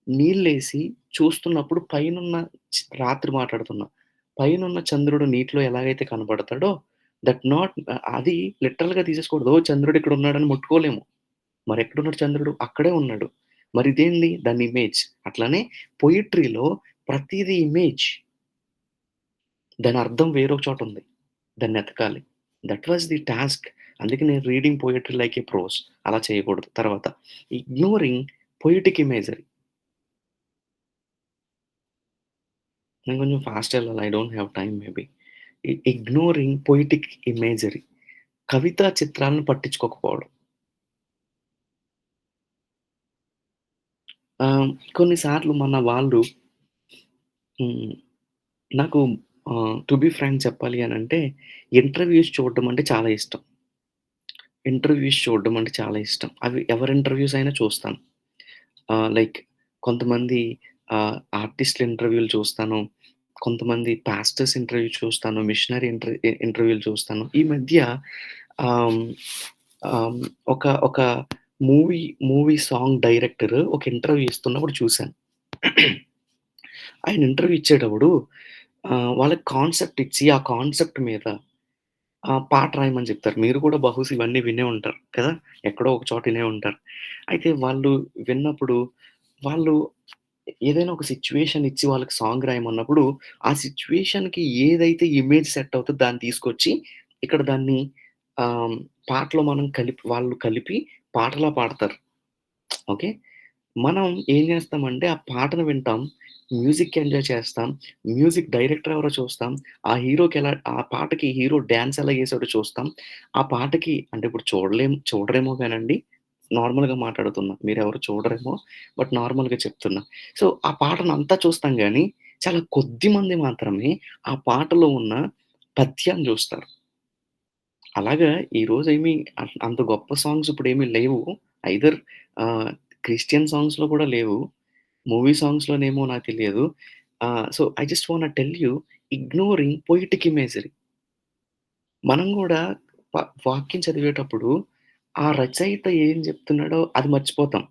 నీళ్ళేసి చూస్తున్నప్పుడు రాత్రి మాట్లాడుతున్నా. పైనున్న చంద్రుడు నీటిలో ఎలాగైతే కనపడతాడో దట్ నాట్ అది లిటరల్‌గా తీసేసుకోకూడదు. ఓహ్! చంద్రుడు ఇక్కడున్నాడని ముట్టుకోలేము. మరెక్కడున్నాడు చంద్రుడు? అక్కడే ఉన్నాడు. మరి ఇదేంది? దాని ఇమేజ్. అట్లనే పొయిట్రీలో ప్రతీది ఇమేజ్. దాని అర్థం వేరొక చోటుంది. దాన్నెతకాలి. That was the task. అందుకే నేను reading poetry like a prose అలా చేయకూడదు. తర్వాత ఇగ్నోరింగ్ పొయెటిక్ ఇమేజరీ. నేను కొంచెం ఫాస్ట్ ఎళ్ళాలి. I don't have time maybe. Ignoring poetic imagery. కవితా చిత్రాలను పట్టించుకోకపోవడం. ఆహ్, కొన్ని సార్లు మన వాళ్ళు హ్మ్. నాకు టు బీ ఫ్రాంక్ చెప్పాలి అనంటే ఇంటర్‌వ్యూస్ చూడడం అంటే చాలా ఇష్టం. ఇంటర్‌వ్యూస్ చూడడం అంటే చాలా ఇష్టం. అవి ఎవరి ఇంటర్‌వ్యూస్ అయినా చూస్తాను. లైక్ కొంతమంది ఆర్టిస్ట్‌ల ఇంటర్‌వ్యూలు చూస్తాను. కొంతమంది పాస్టర్స్ ఇంటర్‌వ్యూ చూస్తాను. మిషనరీ ఇంటర్‌వ్యూలు చూస్తాను. ఈ మధ్య ఆహ్, ఆహ్, ఒక ఒక మూవీ మూవీ సాంగ్ డైరెక్టర్ ఒక ఇంటర్‌వ్యూ ఇస్తున్నప్పుడు చూసాను. ఆయన ఇంటర్‌వ్యూ ఇచ్చేటప్పుడు వాళ్ళకి కాన్సెప్ట్ ఇచ్చి, ఆ కాన్సెప్ట్ మీద పాట రాయమని చెప్తారు. మీరు కూడా బహుశా ఇవన్నీ వినే ఉంటారు కదా! ఎక్కడో ఒక చోట ఇనే ఉంటారు. అయితే వాళ్ళు విన్నప్పుడు వాళ్ళు ఏదైనా ఒక సిట్యుయేషన్ ఇచ్చి వాళ్ళకి సాంగ్ రాయమన్నప్పుడు, ఆ సిట్యుయేషన్‌కి ఏదైతే ఇమేజ్ సెట్ అవుతదో దాన్ని తీసుకొచ్చి, ఇక్కడ దాన్ని ఆహ్, పాటలో మనం వాళ్ళు కలిపి పాటలా పాడతారు. ఓకే. మనం ఏం జేస్తామంటే, ఆ పాటను వింటాం. మ్యూజిక్ ఎంజాయ్ చేస్తాం. మ్యూజిక్ డైరెక్టర్ ఎవరో చూస్తాం. ఆ పాటకి హీరో డాన్స్ ఎలా ఏసాడో చూస్తాం. ఆ పాటకి అంటే ఇప్పుడు చూడరేమో గానండి. నార్మల్‌గా మాట్లాడుతున్నా. మీరెవరు చూడరేమో. బట్ నార్మల్‌గా చెప్తున్నా. సో, ఆ పాటనంతా చూస్తాం గానీ, చాలా కొద్ది మంది మాత్రమే ఆ పాటలో ఉన్న పద్యాన్ని జూస్తారు. అలాగా ఈరోజేమి అంత గొప్ప సాంగ్స్ ఇప్పుడేమి లేవు. ఐదర్ ఆహ్, క్రిస్టియన్ సాంగ్స్‌లో కూడా లేవు. మూవీ సాంగ్స్‌లోనేమో నాకు తెలియదు. So, I just wanna tell you ignoring poetic imagery. మనం గూడా ప వాక్యం చదివేటప్పుడు ఆ రచయిత ఏం జెప్తున్నాడో అది మర్చిపోతాం.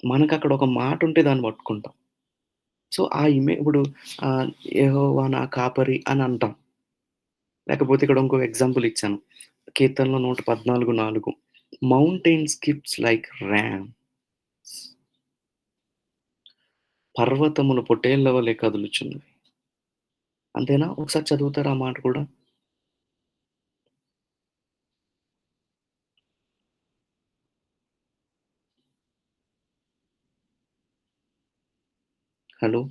మనకక్కడ ఒక మాటుంటే దాన్ని పట్టుకుంటాం. సో, ఇప్పుడు ఆహ్, యెహోవా నా కాపరి అని అంటాం. లేకపోతే ఇక్కడ ఇంకో ఎగ్జాంపుల్ ఇచ్చాను. కీర్తనలో 114:4 మౌంటైన్ స్కిప్స్ లైక్ రామ్స్. పర్వతములు పొట్టేళ్ల వలె కదులుచున్నవి. అంతేనా? ఒకసారి చదువుతారా ఆ మాట కూడా? హలో!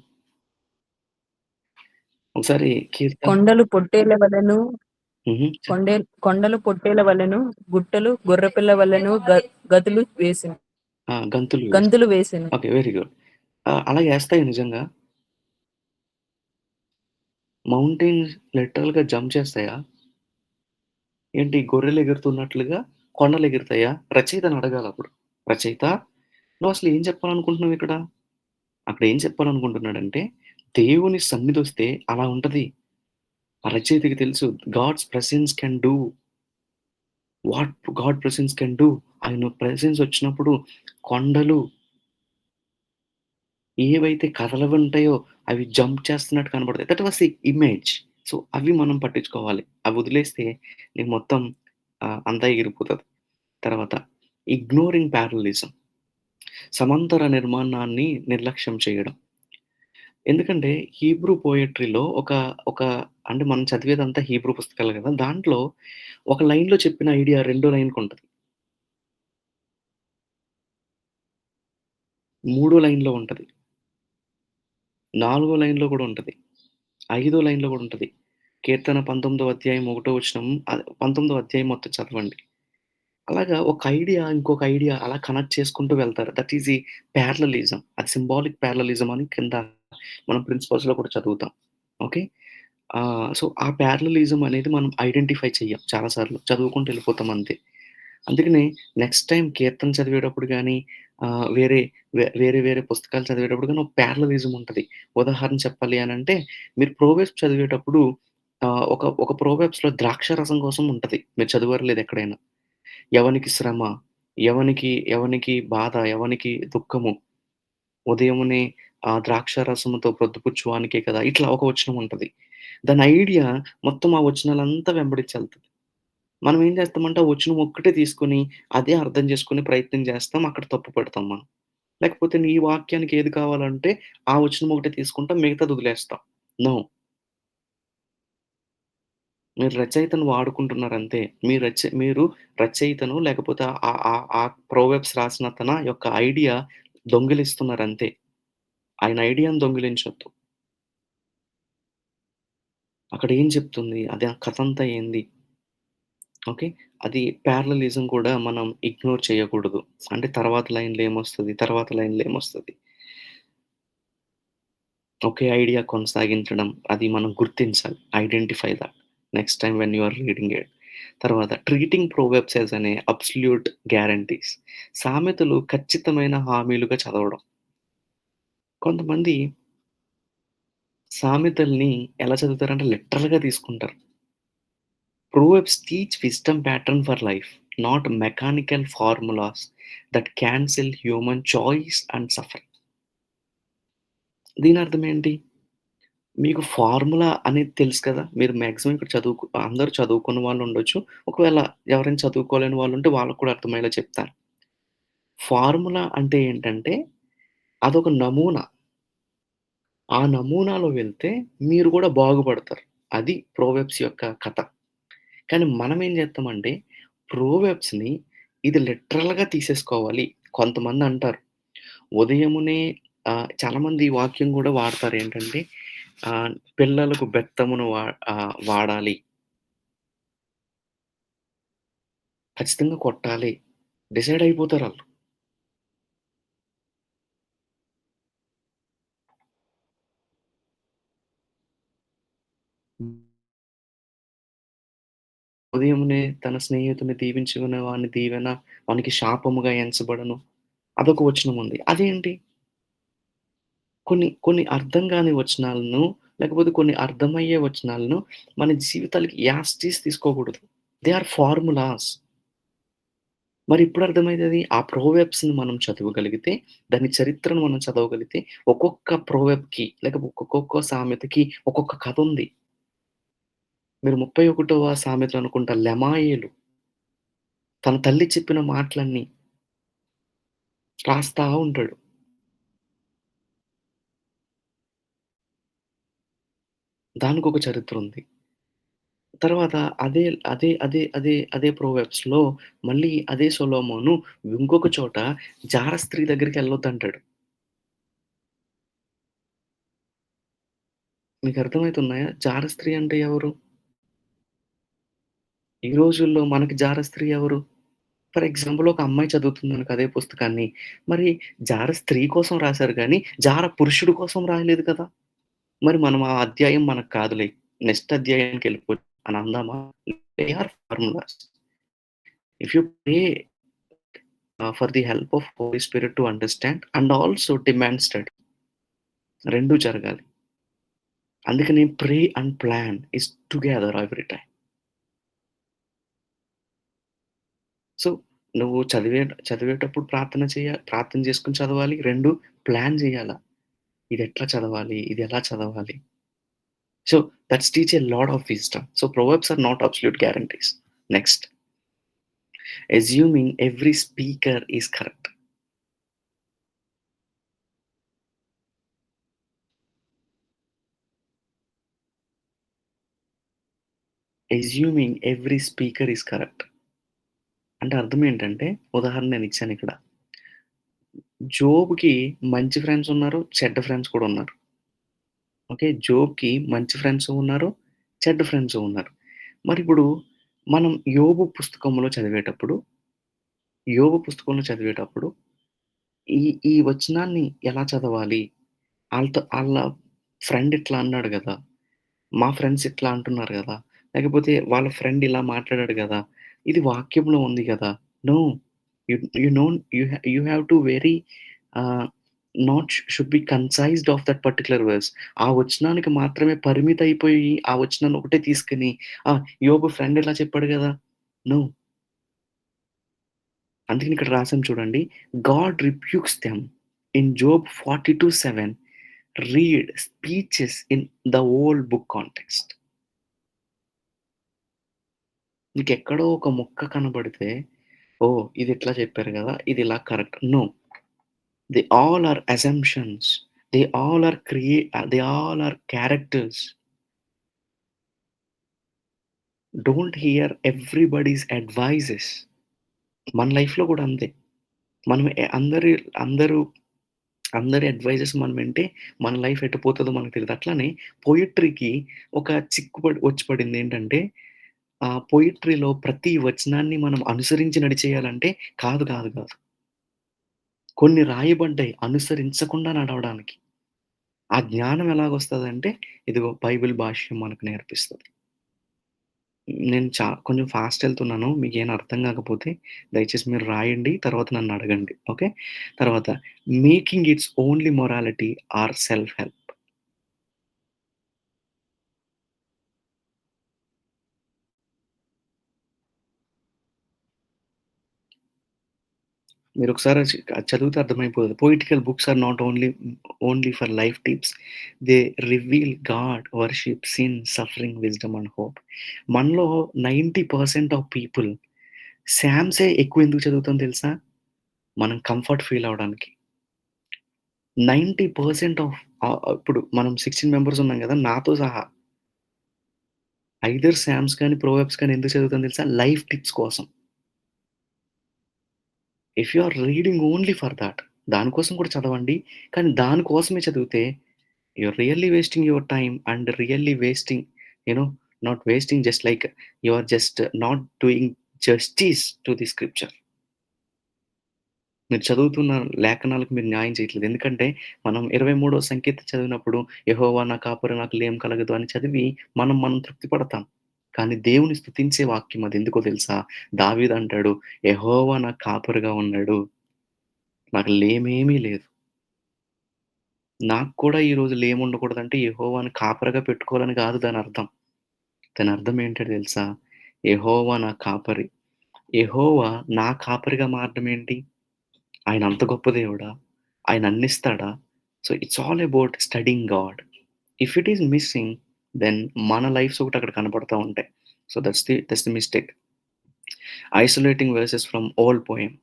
ఒకసారి కీర్తన కొండలు పొట్టేళ్ల వలెను హుహు. కొండలు పొట్టేళ్ల వలెను, గుట్టలు గొర్రెపిల్ల వలెను గతులు వేసెను. గంతులు వేసి గంతులు వేసెను. ఓకే. Very good. అలా ఏస్తాయా నిజంగా? మౌంటైన్స్ లిటరల్‌గా జంప్ చేస్తాయా? ఏంటి గొర్రెలు ఎగురుతున్నట్లుగా కొండలు ఎగురుతాయా? రచయితని అడగాలప్పుడు. రచయిత నువ్వసలు ఏం చెప్పాలనుకుంటున్నావిక్కడ? అక్కడ ఏం చెప్పాలనుకుంటున్నాడంటే, దేవుని సన్నిధొస్తే అలా ఉంటది. ఆ రచయితకి తెలుసు. God's presence can do what God presence can do. ఆయన ప్రెజెన్స్ వచ్చినప్పుడు కొండలు ఏవైతే కదలవుంటాయో అవి జంప్ చేస్తున్నట్టు కనపడతాయి. That was the image. So, అవి మనం పట్టించుకోవాలి. అవి వదిలేస్తే నీకు మొత్తం అంతా ఎగిరిపోతది. తర్వాత ఇగ్నోరింగ్ ప్యారలలిజం. సమాంతర నిర్మాణాన్ని నిర్లక్ష్యం చేయడం. ఎందుకంటే హీబ్రూ పోయెట్రీలో ఒక ఒక అంటే మనం చదివేదంతా హీబ్రూ పుస్తకాలు గదా! దాంట్లో ఒక లైన్‌లో చెప్పిన ఐడియా రెండో లైన్‌కుంటది. మూడో లైన్‌లో ఉంటది. నాలుగో లైన్‌లో గూడా ఉంటది. ఐదో లైన్‌లో గూడా ఉంటది. కీర్తన 19వ అధ్యాయం ఒకటో వచనం 19వ అధ్యాయం మొత్తం చదవండి. అలాగా ఒక ఐడియా, ఇంకొక ఐడియా అలా కనెక్ట్ చేసుకుంటూ వెళ్తారు. That is the parallelism. అది సింబాలిక్ ప్యారలలిజం అని కింద మనం ప్రిన్సిపల్స్‌లో కూడా చదువుతాం. ఓకే. సో, ఆ ప్యారలలిజం అనేది మనం ఐడెంటిఫై చెయ్యం చాలా సార్లు. చదువుకుంటూ ఎళ్ళిపోతాం అంతే. అందుకనే నెక్స్ట్ టైమ్ కీర్తన చదివేటప్పుడు గానీ, వేరే వేరే వేరే పుస్తకాలు చదివేటప్పుడు గానీ, ఒక ప్యారలలిజం ఉంటది. ఉదాహరణ చెప్పాలి అనంటే, మీరు ప్రోవెర్బ్స్ చదివేటప్పుడు ఒక ఒక ప్రోవెర్బ్స్‌లో ద్రాక్షారసం కోసం ఉంటది. మీరు చదివారో లేదో ఎక్కడైనా. ఎవనికి శ్రమ, ఎవనికి బాధ, ఎవనికి దుఃఖము, ఉదయమునే ద్రాక్షారసముతో ప్రొద్దుపుచ్చువానికే కదా! ఇట్లా ఒక వచనం ఉంటది. దాని ఐడియా మొత్తం ఆ వచనాలంతా వెంబడించెళ్తది. మనం ఏం చేస్తామంటే, ఆ వచనం ఒక్కటే తీసుకొని, అదే అర్థం చేసుకునే ప్రయత్నం చేస్తాం. అక్కడ తప్పు పడతాం మనం. లేకపోతే నీ వాక్యానికి ఏది కావాలంటే, ఆ వచనం ఒకటే తీసుకుంటాం. మిగతాది వదిలేస్తాం. నో. మీరు రచయితను వాడుకుంటున్నారంతే. మీరు రచయితను లేకపోతే ఆ ప్రోవెర్బ్స్ రాసిన తన యొక్క ఐడియా దొంగిలిస్తున్నారంతే. ఆయన ఐడియాని దొంగిలించొద్దు. అక్కడ ఏం చెప్తుంది? అది ఆ కథంతా ఏంది? ఓకే. అది ప్యారలలిజం కూడా మనం ఇగ్నోర్ చేయకూడదు. అంటే తర్వాత లైన్‌లో ఏమొస్తది? తర్వాత లైన్‌లో ఏమొస్తది? ఒకే ఐడియా కొనసాగించడం అది మనం గుర్తించాలి. Identify that next time when you are reading it. తర్వాత treating Proverbs as an absolute guarantees. సామెతలు ఖచ్చితమైన హామీలుగా చదవడం. కొంతమంది సామెతల్ని ఎలా చదువుతారంటే లిటరల్‌గా తీసుకుంటారు. Proverbs teach wisdom pattern for life, not mechanical formulas that cancel human choice and suffering. దీని అర్థం ఏంటి? మీకు ఫార్ములా అనేది తెలుసు కదా! మీరు మాక్సిమం ఇక్కడ అందరూ చదువుకున్న వాళ్ళు ఉండొచ్చు. ఒకవేళ ఎవరైనా చదువుకోలేని వాళ్ళు ఉంటే వాళ్ళకి కూడా అర్థమయ్యేలా చెప్తాను. ఫార్ములా అంటే ఏంటంటే అదొక నమూనా. ఆ నమూనాలో వెళ్తే మీరు కూడా బాగుపడతారు. అది ప్రోవెర్బ్స్ యొక్క కథ. కానీ మనమేం జేత్తామంటే, ప్రోవెర్బ్స్‌ని ఇది లిటరల్‌గా తీసేసుకోవాలి. కొంతమందంటారు, ఉదయమునే చాలామంది ఈ వాక్యం గూడా వాడతారు ఏంటంటే, పిల్లలకు బెత్తమును వాడాలి. ఖచ్చితంగా కొట్టాలి. డిసైడ్ అయిపోతారాళ్ళు. ఉదయమునే తన స్నేహితుని దీవించుకునే వాని దీవెన వానికి శాపముగా ఎంచబడును. అదొక వచనం ఉంది. అదేంటి? కొన్ని కొన్ని అర్థం గాని వచనాలను, లేకపోతే కొన్ని అర్థమయ్యే వచనాలను మన జీవితాలకి యాస్ టీజ్ తీసుకోకూడదు. They are formulas. మరెప్పుడు అర్థమైతది? ఆ ప్రోవెర్బ్స్‌ని మనం చదవగలిగితే, దాని చరిత్రను మనం చదవగలిగితే, ఒక్కొక్క ప్రోవెర్బ్‌కి ఒక్కొక్క సామెతకి ఒక్కొక్క కథుంది. మీరు 31వ సామెతలో అనుకుంటా లెమాయేలు తన తల్లి చెప్పిన మాటలన్నీ రాస్తా ఉంటాడు. దానికొక చరిత్రుంది. తర్వాత అదే అదే ప్రోవెర్బ్స్‌లో మళ్ళీ అదే సొలొమోను ఇంకొక చోట జార స్త్రీ దగ్గరికెళ్ళొద్దంటాడు. మీకర్థమైతున్నాయా? జార స్త్రీ అంటే ఎవరు? ఈ రోజుల్లో మనకి జార స్త్రీ ఎవరు? ఫర్ ఎగ్జాంపుల్ ఒక అమ్మాయి చదువుతుందనుకో అదే పుస్తకాన్ని. మరి జార స్త్రీ కోసం రాసారు గానీ, జార పురుషుడు కోసం రాయలేదు కదా! మరి మనం ఆ అధ్యాయం మనకు కాదులే. నెక్స్ట్ అధ్యాయానికెళ్ళిపోవచ్చు అని అందామా? They are formulas. If you pray for the help of Holy Spirit to understand and also demand study. 2 జరగాలి. అందుకని pray and plan is together every time. So, నువ్వు చదివేటప్పుడు ప్రార్థన చేసుకొని చదవాలి. 2 ప్లాన్ జేయాల. ఇదెట్లా చదవాలి? ఇదెలా చదవాలి? So, that's teach a lot of wisdom. So, proverbs are not absolute guarantees. Next, assuming every speaker is correct. Assuming every speaker is correct. అంటే అర్థం ఏంటంటే, ఉదాహరణ నేనిచ్చానిక్కడ. జోబ్‌కి మంచి ఫ్రెండ్స్ ఉన్నారు. చెడ్డ ఫ్రెండ్స్ కూడా ఉన్నారు. ఓకే. జోబ్‌కి మంచి ఫ్రెండ్సు ఉన్నారు. చెడ్డ ఫ్రెండ్సు ఉన్నారు. మరిప్పుడు మనం యోబు పుస్తకంలో చదివేటప్పుడు ఈ ఈ వచనాన్ని ఎలా చదవాలి? ఆళ్ళ ఫ్రెండ్ ఇట్లా అన్నాడు గదా! మా ఫ్రెండ్స్ ఇట్లా అంటున్నారు గదా! లేకపోతే వాళ్ళ ఫ్రెండ్ ఇలా మాట్లాడాడు గదా! ఇది వాక్యంలో ఉంది గదా! No. You you know you have to very ah, not should be concised of that particular verse. ఆ వచనానికి మాత్రమే పరిమితయిపోయి, ఆ వచనాన్ని ఒకటే తీసుకొని, యోబు ఫ్రెండ్ ఇలా చెప్పాడు గదా! నో. అందుకని ఇక్కడ రాసాం చూడండి. God rebukes them in Job 42:7. Read speeches in the whole book context. నీకెక్కడో ఒక ముక్క కనబడితే, ఓహ్! ఇది ఇట్లా చెప్పారు గదా! ఇది ఇలా correct. No. They all are assumptions. They all are characters. Don't hear everybody's advises. మన లైఫ్‌లో గూడా అంతే. మనం అందరూ అందరి అడ్వైజెస్ మనం వింటే మన లైఫ్ ఎటు పోతదో మనకు తెలీదు. అట్లానే పొయెట్రీకి ఒక వచ్చి పడిందేంటంటే, పొయెట్రీలో ప్రతి వచనాన్ని మనం అనుసరించి నడిచేయాలంటే కాదు, కాదు, కాదు. కొన్ని రాయబడ్డాయి అనుసరించకుండా నడవడానికి. ఆ జ్ఞానం ఎలాగొస్తదంటే, ఇదిగో బైబిల్ భాష్యం మనకు నేర్పిస్తది. నేను కొంచెం ఫాస్ట్ ఎళ్తున్నాను. మీకేమైనా అర్థం కాకపోతే దయచేసి మీరు రాయండి. తర్వాత నన్నడగండి. ఓకే. తర్వాత making it's only morality or self help. మీరొకసారి అది చదివితే అర్థమైపోతది. Poetical books are not only for life tips. They reveal God, worship, sin, suffering, wisdom and hope. మనలో 90% ఆఫ్ పీపుల్ సామ్సే ఎక్కువ ఎందుకు చదువుతాం తెలుసా? మనం కంఫర్ట్ ఫీల్ అవ్వడానికి. 90% ఆఫ్ ఇప్పుడు మనం 16 మెంబర్స్ ఉన్నాం గదా! నాతో సహా. ఐదర్ సామ్స్ కానీ, ప్రోవర్బ్స్ కానీ ఎందుకు చదువుతాం తెలుసా? లైఫ్ టిప్స్ కోసం. If you are reading only for thought, దానికోసం కూడా చదవండి. కానీ దానికోసమే చదివితే you're really wasting your time and really wasting, you know, not wasting, just like you are just not doing justice to the scripture. మీరు చదువుతున్న లేఖనాలకు మీరు న్యాయం చేయట్లేదు. ఎందుకంటే మనం 23వ సంకీర్తన చదివినప్పుడు యెహోవా నా కాపురి నాకు లేమి కలగదు అని చదివి మనం తృప్తి పడతాం. కానీ దేవుని స్తుతించే వాక్యం అది ఎందుకో తెలుసా? దావీదు అంటాడు, యెహోవా నాకు కాపరిగా ఉన్నాడు. నాకు లేమేమీ లేదు. నాకు కూడా ఈరోజు లేముండకూడదంటే యెహోవాను కాపరిగా పెట్టుకోవాలని కాదు దానర్థం. దానర్థం ఏంటో తెలుసా? యెహోవా నా కాపరి. యెహోవా నా కాపరిగా మారడం ఏంటి? ఆయన అంత గొప్ప దేవుడా? ఆయన అన్నిస్తాడా? So, it's all about studying God. If it is missing, then మన లైఫ్స్ ఒకటి అక్కడ కనపడతా ఉంటాయి. So, that's the mistake. Isolating verses from old poem.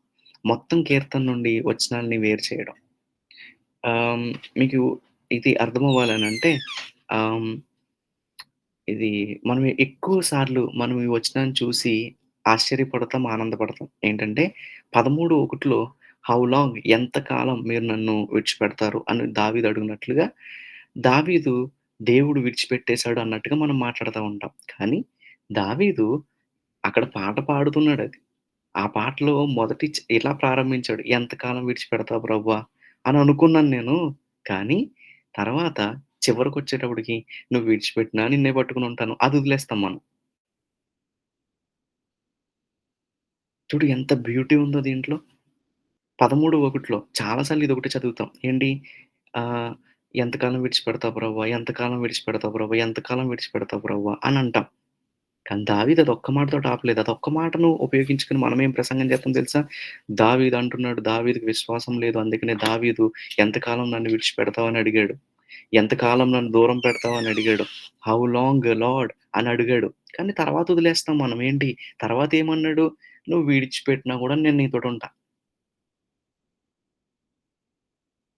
మొత్తం కీర్తన నుండి వచనాల్ని వేరు చేయడం. ఆహ్, మీకు ఇది అర్థమవ్వాలనంటే ఆహ్, ఇది మనం ఎక్కువ సార్లు మనం ఈ వచనాన్ని చూసి ఆశ్చర్యపడతాం, ఆనందపడతాం. ఏంటంటే 13:1 హౌ లాంగ్ ఎంతకాలం మీరు నన్ను విడిచిపెడతారు అని దావీదు అడిగినట్లుగా, దావీదు దేవుడు విడిచిపెట్టేసాడు అన్నట్టుగా మనం మాట్లాడుతా ఉంటాం. కానీ దావీదు అక్కడ పాట పాడుతున్నాడది. ఆ పాటలో ఇలా ప్రారంభించాడు. ఎంతకాలం విడిచిపెడతావు ప్రభువా అని అనుకున్నాను నేను. కానీ తర్వాత చివరకొచ్చేటప్పటికి నువ్వు విడిచిపెట్టినా నిన్నే పట్టుకొని ఉంటాను. అది వదిలేస్తాం మనం. చూడు ఎంత బ్యూటీ ఉందో దీంట్లో. 13:1 చాలా సార్లు ఇదొకటే చదువుతాం. ఏంటి ఆహ్, ఎంతకాలం విడిచిపెడతావు ప్రభువా, ఎంతకాలం విడిచిపెడతావు ప్రభువా, ఎంతకాలం విడిచిపెడతావు ప్రభువా అని అంటాం. కానీ దావీదు అదొక్క మాటతోటి ఆపలేదు. అదొక్క మాటను ఉపయోగించుకొని మనమేం ప్రసంగం చేత్తాం తెలుసా? దావీదు అంటున్నాడు, దావీదుకి విశ్వాసం లేదు. అందుకనే దావీదు ఎంతకాలం నన్ను విడిచిపెడతావు అని అడిగాడు. ఎంతకాలం నన్ను దూరం పెడతావు అని అడిగాడు. హౌ లాంగ్ లార్డ్ అని అడిగాడు. కానీ తర్వాత వదిలేస్తాం మనం. ఏంటి తర్వాత ఏమన్నాడు? నువ్వు విడిచిపెట్టినా కూడా నేను నీతోటుంటా.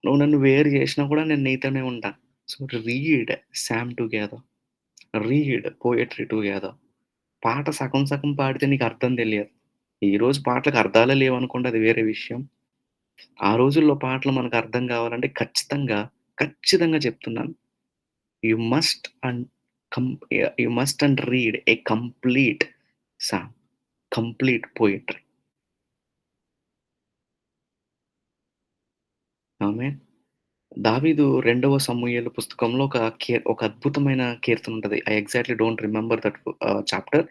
నువ్వు నన్ను వేరు చేసినా కూడా నేను నీతోనే ఉంటా. So, read psalm together. Read poetry together. పాట సగం సగం పాడితే నీకు అర్థం తెలియదు. ఈరోజు పాటలకు అర్థాలే లేవనుకోండి అది వేరే విషయం. ఆ రోజుల్లో పాటలు మనకు అర్థం కావాలంటే ఖచ్చితంగా చెప్తున్నాను. You must and come you must and read a complete Psalm. Complete poetry. ఆమేన్. దావీదు 2వ సమూయేలు పుస్తకంలో ఒక అద్భుతమైన కీర్తన ఉంటది. I exactly don't remember that chapter.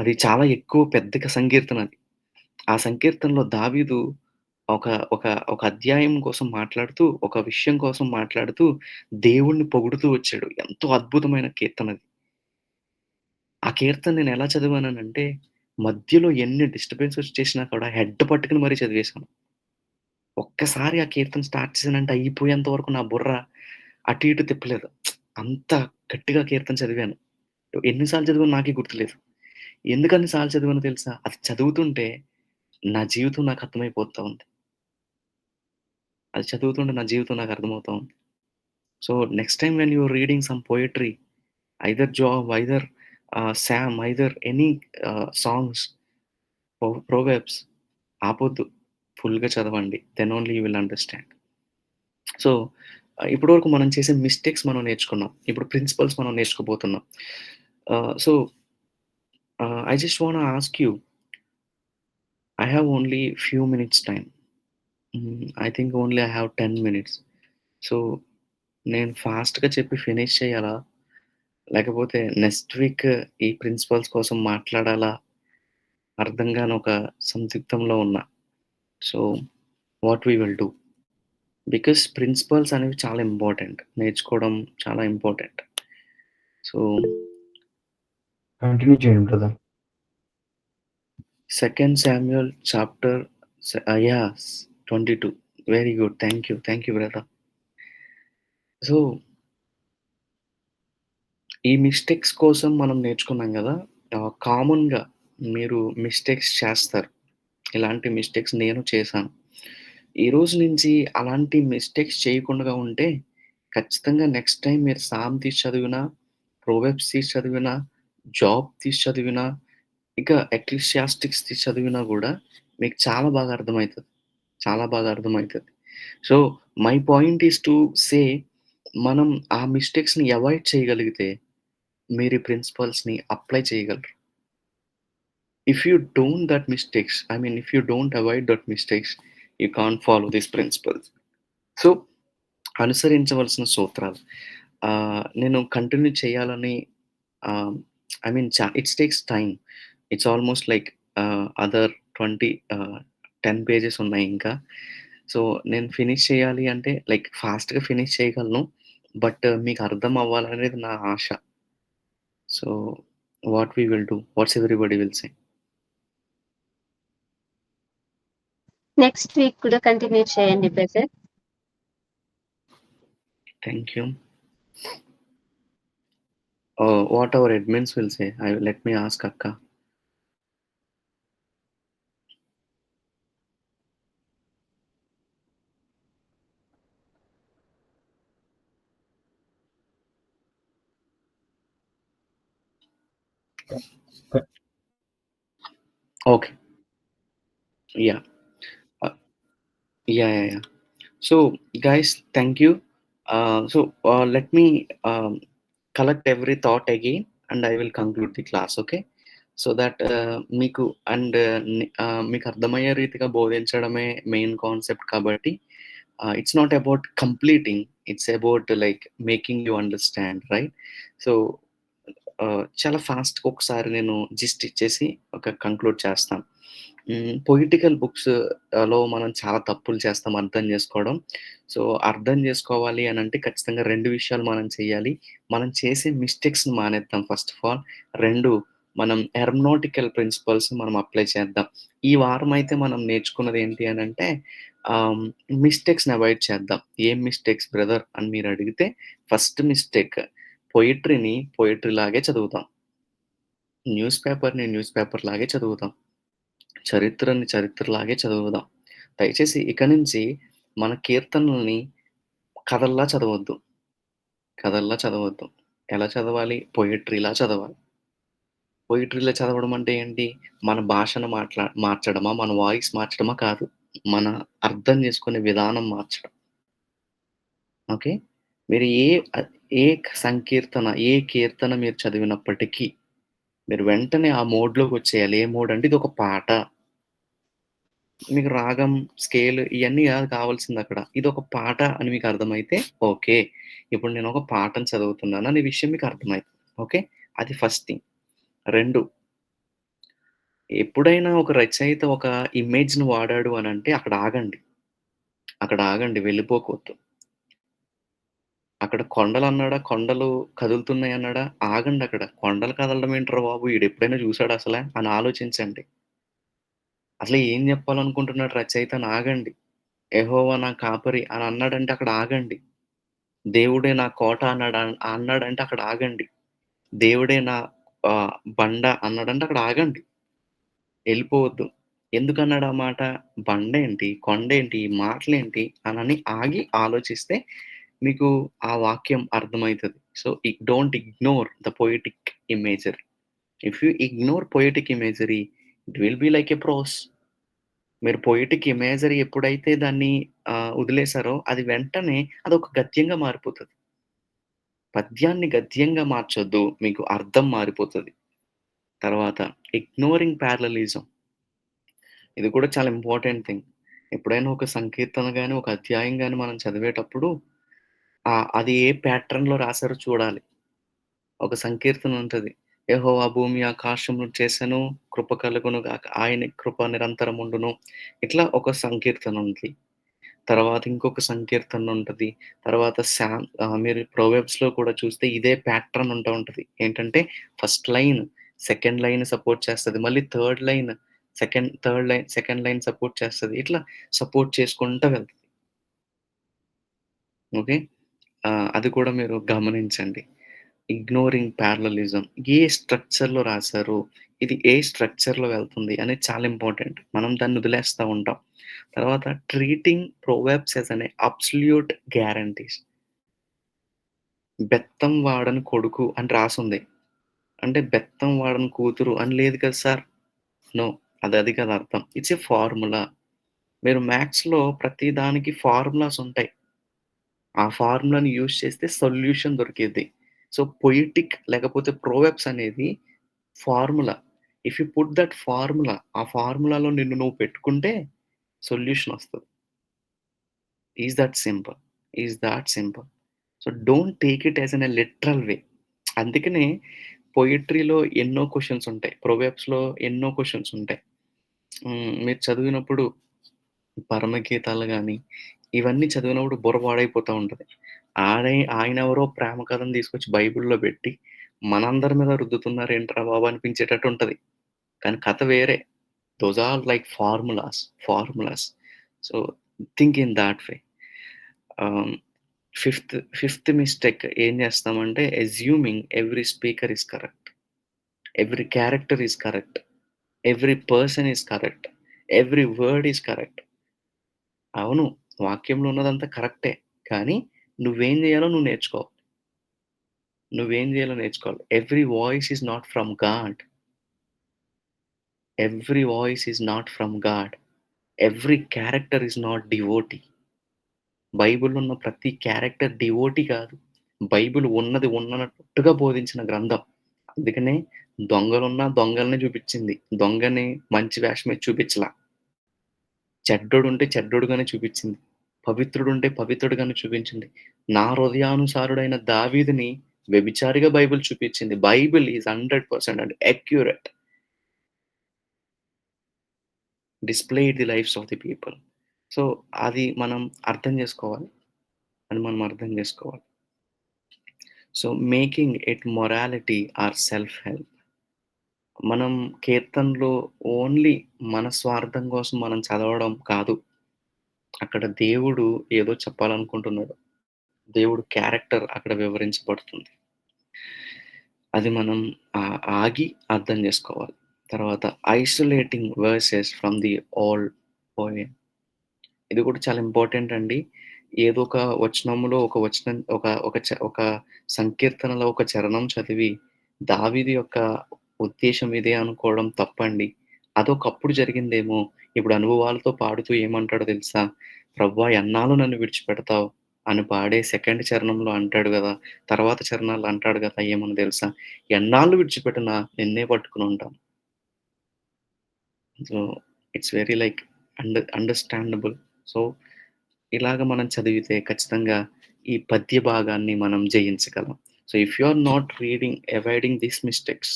అది చాలా ఎక్కువ పెద్ద సంకీర్తన అది. ఆ సంకీర్తనలో దావీదు ఒక ఒక ఒక అధ్యాయం కోసం మాట్లాడుతూ, ఒక విషయం కోసం మాట్లాడుతూ, దేవుడిని పొగుడుతూ వచ్చాడు. ఎంతో అద్భుతమైన కీర్తనది. ఆ కీర్తన నేనెలా చదివాననంటే, మధ్యలో ఎన్ని డిస్టర్బెన్సెస్ చేసినా కూడా హెడ్ పట్టుకొని మరీ చదివేశాను. ఒక్కసారి ఆ కీర్తన స్టార్ట్ చేశానంటే అయిపోయేంత వరకు నా బుర్ర అటు ఇటు తిప్పలేదు. అంత గట్టిగా కీర్తన చదివాను. ఎన్ని సార్లు చదివానో నాకే గుర్తులేదు. ఎందుకన్ని సార్లు చదివానో తెలుసా? అది చదువుతుంటే నా జీవితం నాకు అర్థమైపోతా ఉంది. అది చదువుతుంటే నా జీవితం నాకు అర్థమవుతా ఉంది. So, next time when you are reading some poetry, either Job, either psalm, either any songs, proverbs ఆపొద్దు. ఫుల్‌గా చదవండి. Then only you will understand. So, ఇప్పటివరకు మనం చేసే మిస్టేక్స్ మనం నేర్చుకున్నాం. ఇప్పుడు ప్రిన్సిపల్స్ మనం నేర్చుకోబోతున్నాం. So, I just wanna ask you, I have only few minutes time. I think only I have 10 minutes. So, నేను ఫాస్ట్‌గా చెప్పి ఫినిష్ చేయాలా? లేకపోతే నెక్స్ట్ వీక్ ఈ ప్రిన్సిపల్స్ కోసం మాట్లాడాలా? అర్థం గాని ఒక సందిగ్ధంలో ఉన్నా. So, what we will do? Because principles అనేవి చాలా ఇంపార్టెంట్. నేర్చుకోవడం చాలా ఇంపార్టెంట్. సో, కంటిన్యూ చేయండి brother. 2 Samuel chapter yeah! 22. Very good. Thank you. Thank you brother. So, ఈ మిస్టేక్స్ కోసం మనం నేర్చుకున్నాం గదా! కామన్‌గా మీరు మిస్టేక్స్ చేస్తారు. ఇలాంటి మిస్టేక్స్ నేను చేశాను. ఈ రోజు నుంచి అలాంటి మిస్టేక్స్ చేయకుండా ఉంటే, ఖచ్చితంగా నెక్స్ట్ టైమ్ మీరు సామ్ తీసి చదివినా, ప్రొవెర్బ్స్ తీసి చదివినా, జాబ్ తీసి చదివినా, ఇక ఎక్లీషియాస్టిక్స్ తీసి చదివినా గూడా మీకు చాలా బాగా అర్థమైతది. చాలా బాగా అర్థమైతది. So, my point is to say, మనం ఆ మిస్టేక్స్‌ని అవాయిడ్ చేయగలిగితే, మీరు ఈ ప్రిన్సిపల్స్‌ని అప్లై చేయగలరు. If you don't that mistakes, I mean if you don't avoid that mistakes, you can't follow these principles. So, అనుసరించవలసిన సూత్రాలు. నేను కంటిన్యూ చేయాలని ah, I mean it's takes time. It's almost like other 20 10 pages ఉన్నాయి ఇంకా. So, నేను finish చేయాలి అంటే like ఫాస్ట్‌గా ఫినిష్ చేయగలను. బట్ మీకు అర్థం అవ్వాలనేది నా ఆశ. So, what we will do? What's everybody will say. Next week కూడా కంటిన్యూ చేయండి brother. Thank you. What our admins will say. Let me ask అక్క. Okay. Yeah! Ah, yeah! So, guys, thank you. Let me um, collect every thought again, and I will conclude the class. Okay, so that మీకు and మీకు అర్థమయ్యే రీతిగా బోధించడమే main concept కాబట్టి, it's not about completing, it's about like making you understand, right? So, చాలా ఫాస్ట్‌గా ఒకసారి నేను gist ఇచ్చేసి ఒక కంక్లూడ్ చేస్తాను. పొలిటికల్ బుక్స్ లో మనం చాలా తప్పులు చేస్తాం అర్థం చేసుకోవడం. సో, అర్థం చేసుకోవాలి అనంటే ఖచ్చితంగా 2 విషయాలు మనం చేయాలి. మనం చేసే మిస్టేక్స్‌ని మానేద్దాం ఫస్ట్ ఆఫ్ ఆల్. 2, మనం హెర్మనోటికల్ ప్రిన్సిపల్స్ మనం అప్లై చేద్దాం. ఈ వారమైతే మనం నేర్చుకున్నది ఏంటి అనంటే, ఆహ్, మిస్టేక్స్‌ని అవాయిడ్ చేద్దాం. ఏం మిస్టేక్స్ బ్రదర్ అని మీరు అడిగితే, ఫస్ట్ మిస్టేక్ పొయెట్రీని పొయెట్రీ లాగే చదువుతాం. న్యూస్ పేపర్ లాగే చదువుతాం. చరిత్రని చరిత్రలాగే చదువుదాం. దయచేసి ఇక నుంచి మన కీర్తనలని కథల్లా చదవొద్దు. కథల్లా చదవొద్దు. ఎలా చదవాలి? పొయెట్రీలా చదవాలి. పొయెట్రీలా చదవడం అంటే ఏంటి? మన భాషను మార్చడమా? మన వాయిస్ మార్చడమా? కాదు. మన అర్థం చేసుకునే విధానం మార్చడం. ఓకే. మీరు ఏ సంకీర్తన, ఏ కీర్తన మీరు చదివినప్పటికీ, మీరు వెంటనే ఆ మోడ్‌లోకొచ్చేయాలి. ఏ మోడ్ అంటే ఇదొక పాట. మీకు రాగం, స్కేల్ ఇయన్నీ కాదు కావాల్సిందక్కడ. ఇదొక పాట అని మీకు అర్థమైతే ఓకే. ఇప్పుడు నేనొక పాటను చదువుతున్నాను అనే విషయం మీకు అర్థమైతుంది. ఓకే. అది ఫస్ట్ థింగ్. 2 ఎప్పుడైనా ఒక రచయిత ఒక ఇమేజ్‌ని వాడాడు అనంటే అక్కడ ఆగండి. అక్కడ ఆగండి. వెళ్ళిపోకొద్దు. అక్కడ కొండలన్నాడా, కొండలు కదులుతున్నాయన్నాడా, ఆగండక్కడ. కొండలు కదలడం ఏంట్రా బాబు! ఈడెప్పుడైనా చూసాడా అసల? అని ఆలోచించండి. అసలు ఏం చెప్పాలనుకుంటున్నాడు రచయిత అని ఆగండి. యెహోవా నా కాపరి అని అన్నాడంటే అక్కడ ఆగండి. దేవుడే నా కోట అన్నాడంటే అక్కడ ఆగండి. దేవుడే నా బండ అన్నాడంటే అక్కడ ఆగండి. ఎళ్ళిపోవద్దు. ఎందుకన్నాడు ఆ మాట? బండేంటి? కొండేంటి? ఈ మాటలేంటి? అనని ఆగి ఆలోచిస్తే మీకు ఆ వాక్యం అర్థమైతది. So, don't ignore the poetic imagery. If you ignore poetic imagery it will be like a prose. మీరు పొయెటిక్ ఇమేజరీ ఎప్పుడైతే దాన్ని వదిలేసారో అది వెంటనే అదొక గద్యంగా మారిపోతది. పద్యాన్ని గద్యంగా మార్చొద్దు. మీకు అర్థం మారిపోతది. తర్వాత ఇగ్నోరింగ్ ప్యారలలిజం. ఇది కూడా చాలా ఇంపార్టెంట్ థింగ్. ఎప్పుడైనా ఒక సంకీర్తన గాని, ఒక అధ్యాయం గాని మనం చదివేటప్పుడు అది ఏ ప్యాటర్న్‌లో రాసారో చూడాలి. ఒక సంకీర్తన ఉంటది. యెహోవా భూమి ఆకాశములు చేసెను, కృప కలుగును గాక. ఆయన కృప నిరంతరముండును. ఇట్లా ఒక సంకీర్తన ఉంది. తర్వాత ఇంకొక సంకీర్తన ఉంటది. తర్వాత మీరు ప్రొవెర్బ్స్‌లో కూడా చూస్తే ఇదే ప్యాటర్న్ ఉంటా ఉంటది. ఏంటంటే first line, second line support చేస్తది. మళ్ళీ సెకండ్ లైన్ సపోర్ట్ చేస్తది. ఇట్లా సపోర్ట్ చేసుకుంటా వెళ్తది. ఓకే. అది కూడా మీరు గమనించండి. Ignoring parallelism. ఏ స్ట్రక్చర్‌లో రాసారు? ఇది ఏ స్ట్రక్చర్‌లో వెళ్తుంది అనేది చాలా ఇంపార్టెంట్. మనం దాన్ని వదిలేస్తా ఉంటాం. తర్వాత treating proverbs as an absolute guarantees. బెత్తం వాడని కొడుకు అని రాసుంది. అంటే బెత్తం వాడని కూతురు అని లేదు కదా సార్! నో. అది కాదు అర్థం. It's a formula. మీరు మ్యాథ్స్‌లో ప్రతి దానికి ఫార్ములాస్ ఉంటాయి. ఆ ఫార్ములాని యూజ్ చేస్తే సొల్యూషన్ దొరికిద్ది. సో, పొయెటిక్ లేకపోతే ప్రొవెర్బ్స్ అనేది formula. If you put that formula, ఆ ఫార్ములాలో నిన్ను నువ్వు పెట్టుకుంటే సొల్యూషన్ ఒస్తది. Is that simple. Is that simple. So, don't take it as in a literal way. అందుకనే పొయెట్రీలో ఎన్నో క్వెషన్స్ ఉంటాయి. ప్రొవెర్బ్స్‌లో ఎన్నో క్వెషన్స్ ఉంటాయి. మీరు చదివినప్పుడు పరమగీతాలు గాని, ఇవన్నీ చదివినప్పుడు బుర్ర పాడైపోతా ఉంటది. ఆయనెవరో ప్రేమ కథను తీసుకొచ్చి బైబిల్‌లో పెట్టి, మనందరి మీద రుద్దుతున్నారేంట్రా బాబు అనిపించేటట్టు ఉంటది. కానీ కథ వేరే. Those are like formulas. So, think in that way. Ah, fifth mistake ఏం చేస్తామంటే assuming every speaker is correct. Every character is correct. Every person is correct. Every word is correct. అవును. వాక్యంలో ఉన్నదంతా కరెక్టే. కానీ నువ్వేం జేయాలో నువ్వు నేర్చుకోవాలి. నువ్వేం జేయాలో నేర్చుకోవాలి. Every voice is not from God. Every voice is not from God. Every character is not devotee. బైబిల్‌లో ఉన్న ప్రతి క్యారెక్టర్ డివోటీ కాదు. బైబిల్ ఉన్నది ఉన్నట్టుగా బోధించిన గ్రంథం. అందుకనే దొంగలున్నా దొంగలనే చూపిచ్చింది. దొంగని మంచి వేషం ఎత్తి చూపిచ్చలా. చెడ్డోడుంటే చెడ్డోడుగానే చూపిచ్చింది. పవిత్రుడుంటే పవిత్రుడుగానే చూపించింది. నా హృదయానుసారుడైన దావీదుని వ్యభిచారిగా బైబిల్ చూపిచ్చింది. Bible is 100% and accurate. Displayed the lifes of the people. So, అది మనం అర్థం జేసుకోవాలి. అది మనం అర్థం జేసుకోవాలి. So, making it morality or self help. మనం కీర్తనలు ఓన్లీ మన స్వార్థం కోసం మనం చదవడం కాదు. అక్కడ దేవుడు ఏదో చెప్పాలనుకుంటున్నాడు. దేవుడు క్యారెక్టర్ అక్కడ వివరించబడుతుంది. అది మనం ఆగి అర్థం జేసుకోవాలి. తర్వాత isolating versus from the old poem. ఇది కూడా చాలా ఇంపార్టెంట్ అండి. ఏదో ఒక వచనంలో ఒక వచనం ఒక ఒక చ ఒక సంకీర్తనలో ఒక చరణం చదివి దావీదు యొక్క ఉద్దేశ్యం ఇదే అనుకోవడం తప్పండి. అదొకప్పుడు జరిగిందేమో. ఇప్పుడు అనుభవాలతో పాడుతూ ఏమంటాడో తెలుసా? "ప్రభువా ఎన్నాళ్ళు నన్ను విడిచిపెడతావు" అని పాడే సెకండ్ చరణంలో అంటాడు గదా! తర్వాత చరణాల్లో అంటాడు గదా! ఏమని తెలుసా? "ఎన్నాళ్ళు విడిచిపెట్టినా నిన్నే పట్టుకొని ఉంటాను." So, it's very like understandable. So, ఇలాగ మనం చదివితే ఖచ్చితంగా ఈ పద్య భాగాన్ని మనం జయించగలం. So, if you are not reading avoiding these mistakes,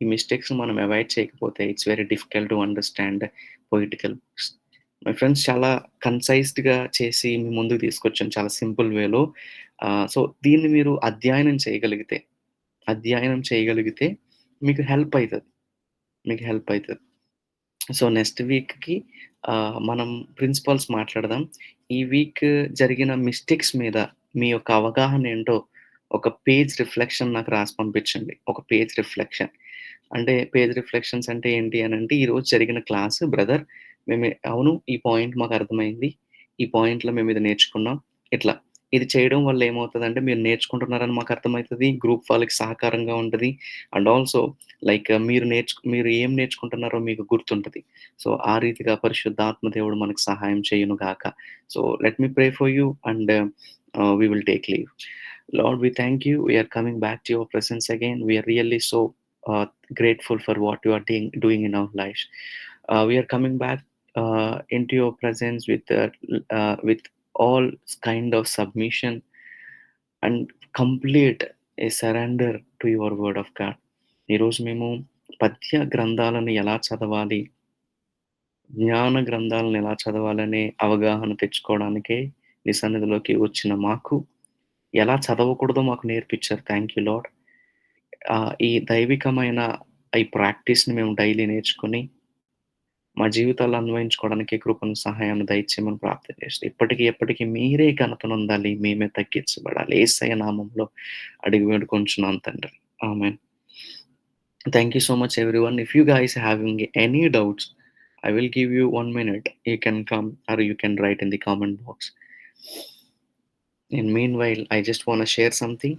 ఈ మిస్టేక్స్‌ని మనం అవాయిడ్ చేయకపోతే it's very difficult to understand poetical books. My friends, చాలా కన్సైజ్డ్‌గా చేసి మీ ముందుకు తీసుకొచ్చాను చాలా సింపుల్ వేలో. సో, దీన్ని మీరు అధ్యయనం చేయగలిగితే మీకు హెల్ప్ అయితది. మీకు హెల్ప్ అయితది. సో, నెక్స్ట్ వీక్‌కి మనం ప్రిన్సిపల్స్ మాట్లాడదాం. ఈ వీక్ జరిగిన మిస్టేక్స్ మీద మీ యొక్క అవగాహన ఏంటో ఒక పేజ్ రిఫ్లెక్షన్ నాకు రాసి పంపించండి. ఒక పేజ్ రిఫ్లెక్షన్. అంటే పేజ్ రిఫ్లెక్షన్స్ అంటే ఏంటి అనంటే, ఈరోజు జరిగిన క్లాస్ బ్రదర్ అవును, ఈ పాయింట్ మాకు అర్థమైంది. ఈ పాయింట్‌లో మేము ఇది నేర్చుకున్నాం. ఇట్లా. ఇది చేయడం వల్ల ఏమవుతదంటే, మీరు నేర్చుకుంటున్నారని మాకు అర్థమైతది. గ్రూప్ వాళ్ళకి సహకారంగా ఉంటది. అండ్ ఆల్సో లైక్ మీరు ఏం నేర్చుకుంటున్నారో మీకు గుర్తుంటది. సో, ఆ రీతిగా పరిశుద్ధాత్మ దేవుడు మనకు సహాయం చేయును గాక. So, let me pray for you and we will take leave. Lord, we thank you. We are coming back to your presence again. We are really so uh, grateful for what you are doing in our lives. We are coming back into your presence with all kind of submission and complete a surrender to your word of God. ఈరోజు మేము పద్య గ్రంథాలను ఎలా చదవాలి, జ్ఞాన గ్రంథాలను ఎలా చదవాలనే అవగాహన తెచ్చుకోవడానికే నీ సన్నిధిలోకి వచ్చిన మాకు, ఎలా చదవకూడదో మాకు నేర్పించారు. Thank you lord. ఈ దైవికమైన ఈ ప్రాక్టీస్‌ని మేము డైలీ నేర్చుకొని, మా జీవితాల్లో అన్వయించుకోవడానికి కృపను, సహాయాన్ని దయచేయమని ప్రార్థన చేస్తూ, ఇప్పటికి ఎప్పటికి మీరే ఘనతనొందాలి, మేమే తగ్గించబడాలి. యేసయ్య నామంలో అడిగి వేడుకొంచున్నాను తండ్రి. ఆమేన్. Thank you so much everyone. If you guys having any doubts, I will give you 1 minute. You can come or you can write in the comment box. In meanwhile, I just wanna share something.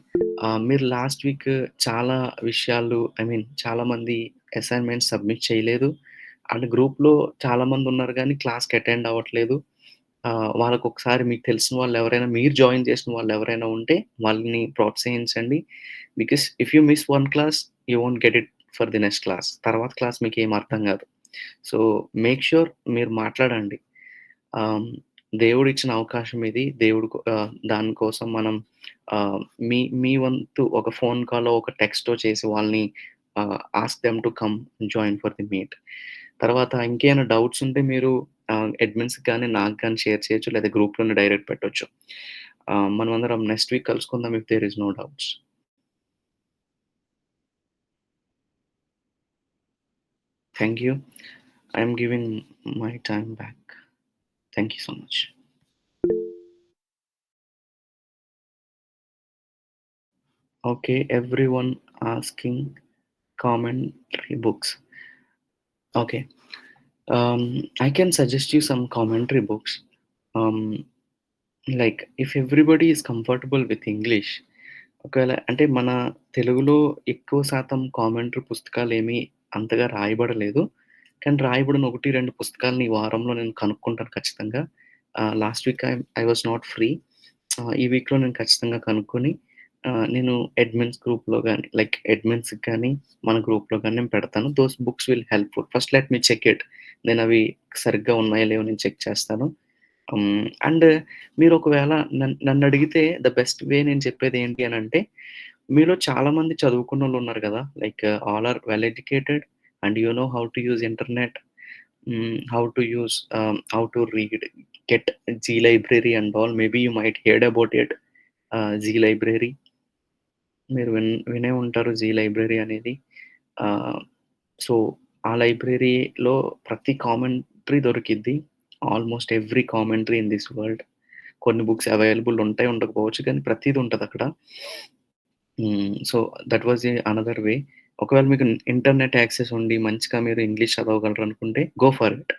మీరు last week చాలా విషయాలు చాలామంది assignments submit చేయలేదు. And గ్రూప్‌లో చాలామందున్నారు గానీ క్లాస్‌కి attend అవ్వట్లేదు. వాళ్ళకొకసారి మీకు తెలిసిన వాళ్ళెవరైనా, మీరు జాయిన్ చేసిన వాళ్ళెవరైనా ఉంటే వాళ్ళని ప్రోత్సహించండి. Because if you miss one class, you won't get it for the next class. తర్వాత క్లాస్ మీకేం అర్థం కాదు. సో, మేక్ ష్యూర్ మీరు మాట్లాడండి. ఆహ్, దేవుడిచ్చిన అవకాశం ఇది. దానికోసం మనం మీ మీ వంతు ఒక ఫోన్ కాలో, ఒక టెక్స్టో చేసి వాళ్ళని ask them to come join for the meet. తర్వాత ఇంకేమైనా డౌట్స్ ఉంటే మీరు అడ్మిన్స్‌కి గాని, నాకు గాని షేర్ చేయొచ్చు. లేదా గ్రూప్‌లోనే డైరెక్ట్ పెట్టొచ్చు. మనమందరం నెక్స్ట్ వీక్ కలుసుకుందాం if there is no doubts. Thank you. I am giving my time back. Thank you so much. Okay, everyone asking commentary books. Okay. I can suggest you some commentary books. Um, like if everybody is comfortable with English, ఒకవేళ అంటే మన తెలుగులో ఎక్కువ శాతం commentary పుస్తకాలేమి అంతగా రాయబడలేదు. కానీ రాయబడిన 1, 2 పుస్తకాలను ఈ వారంలో నేను కనుక్కుంటాను ఖచ్చితంగా. Last week I was not free. ఈ వీక్‌లో నేను ఖచ్చితంగా కనుక్కొని నేను అడ్మిన్స్ గ్రూప్‌లో గాని, లైక్ అడ్మిన్స్‌కి గాని, మన గ్రూప్‌లో గాని నేను పెడతాను. Those books will helpful. First let me check it. నేనవి సరిగ్గా ఉన్నాయో లేవో నేను చెక్ చేస్తాను. అండ్ మీరు ఒకవేళ నన్నడిగితే ద బెస్ట్ వే నేను చెప్పేది ఏంటి అనంటే, మీలో చాలామంది చదువుకున్నోళ్ళున్నారు గదా! Like all are well educated and you know how to use internet, how to read, get Z library and all. Maybe you might heard about it. Z library మీరు వినే ఉంటారు, జీ లైబ్రరీ అనేది. ఆహ్, సో, ఆ లైబ్రరీలో ప్రతి commentary దొరికిద్ది. Almost every commentary in this world. కొన్ని బుక్స్ అవైలబుల్ ఉంటాయి, ఉండకపోవచ్చు. కానీ ప్రతీది ఉంటదక్కడ. So, that was another way. ఒకవేళ మీకు ఇంటర్నెట్ యాక్సెస్ ఉండి మంచిగా మీరు ఇంగ్లీష్ చదవగలరనుకుంటే go for it.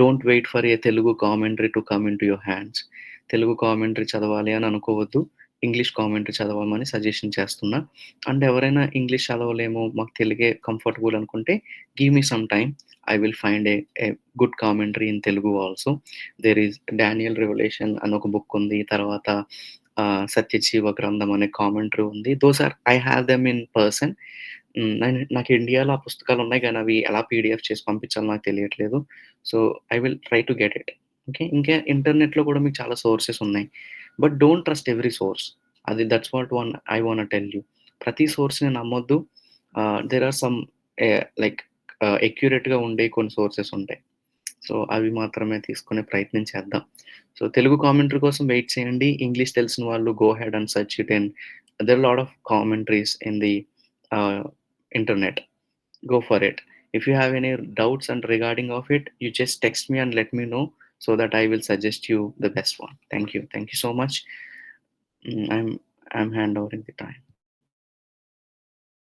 Don't wait for a Telugu commentary to come into your hands. Telugu commentary చదవాలి అని అనుకోవద్దు. ఇంగ్లీష్ కామెంటరీ చదవమని సజెషన్ చేస్తున్నా. అండ్ ఎవరైనా ఇంగ్లీష్ చదవలేము, మాకు తెలుగే కంఫర్టబుల్ అనుకుంటే give me some time. I will find a good commentary in Telugu also. There is 'Daniel revolution' అని ఒక బుక్ ఉంది. తర్వాత 'సత్యజీవ గ్రంథం' అనే కామెంటరీ ఉంది. I have them in person. నాకు ఇండియాలో ఆ పుస్తకాలున్నాయి గానీ, అవి ఎలా పీడీఎఫ్ చేసి పంపించాలో నాకు తెలియట్లేదు. So, I will try to get it. Okay. ఇంకా ఇంటర్నెట్‌లో కూడా మీకు చాలా సోర్సెస్ ఉన్నాయి. But don't trust every source. That's what I want tell you. ప్రతి సోర్స్‌ని నమ్మొద్దు. దేర్ ఆర్ సమ్ లైక్ అక్యురేట్‌గా ఉండే కొన్ని సోర్సెస్ ఉంటాయి. సో, అవి మాత్రమే తీసుకునే ప్రయత్నం చేద్దాం. సో, తెలుగు కామెంటరీ కోసం వెయిట్ చేయండి. ఇంగ్లీష్ తెలిసిన వాళ్ళు go head and search it and there are lot of commentaries in the internet. Go for it. If you have any doubts and regarding of it, you just text me and let me know so that I will suggest you the best one. Thank you so much. I'm hand over the time.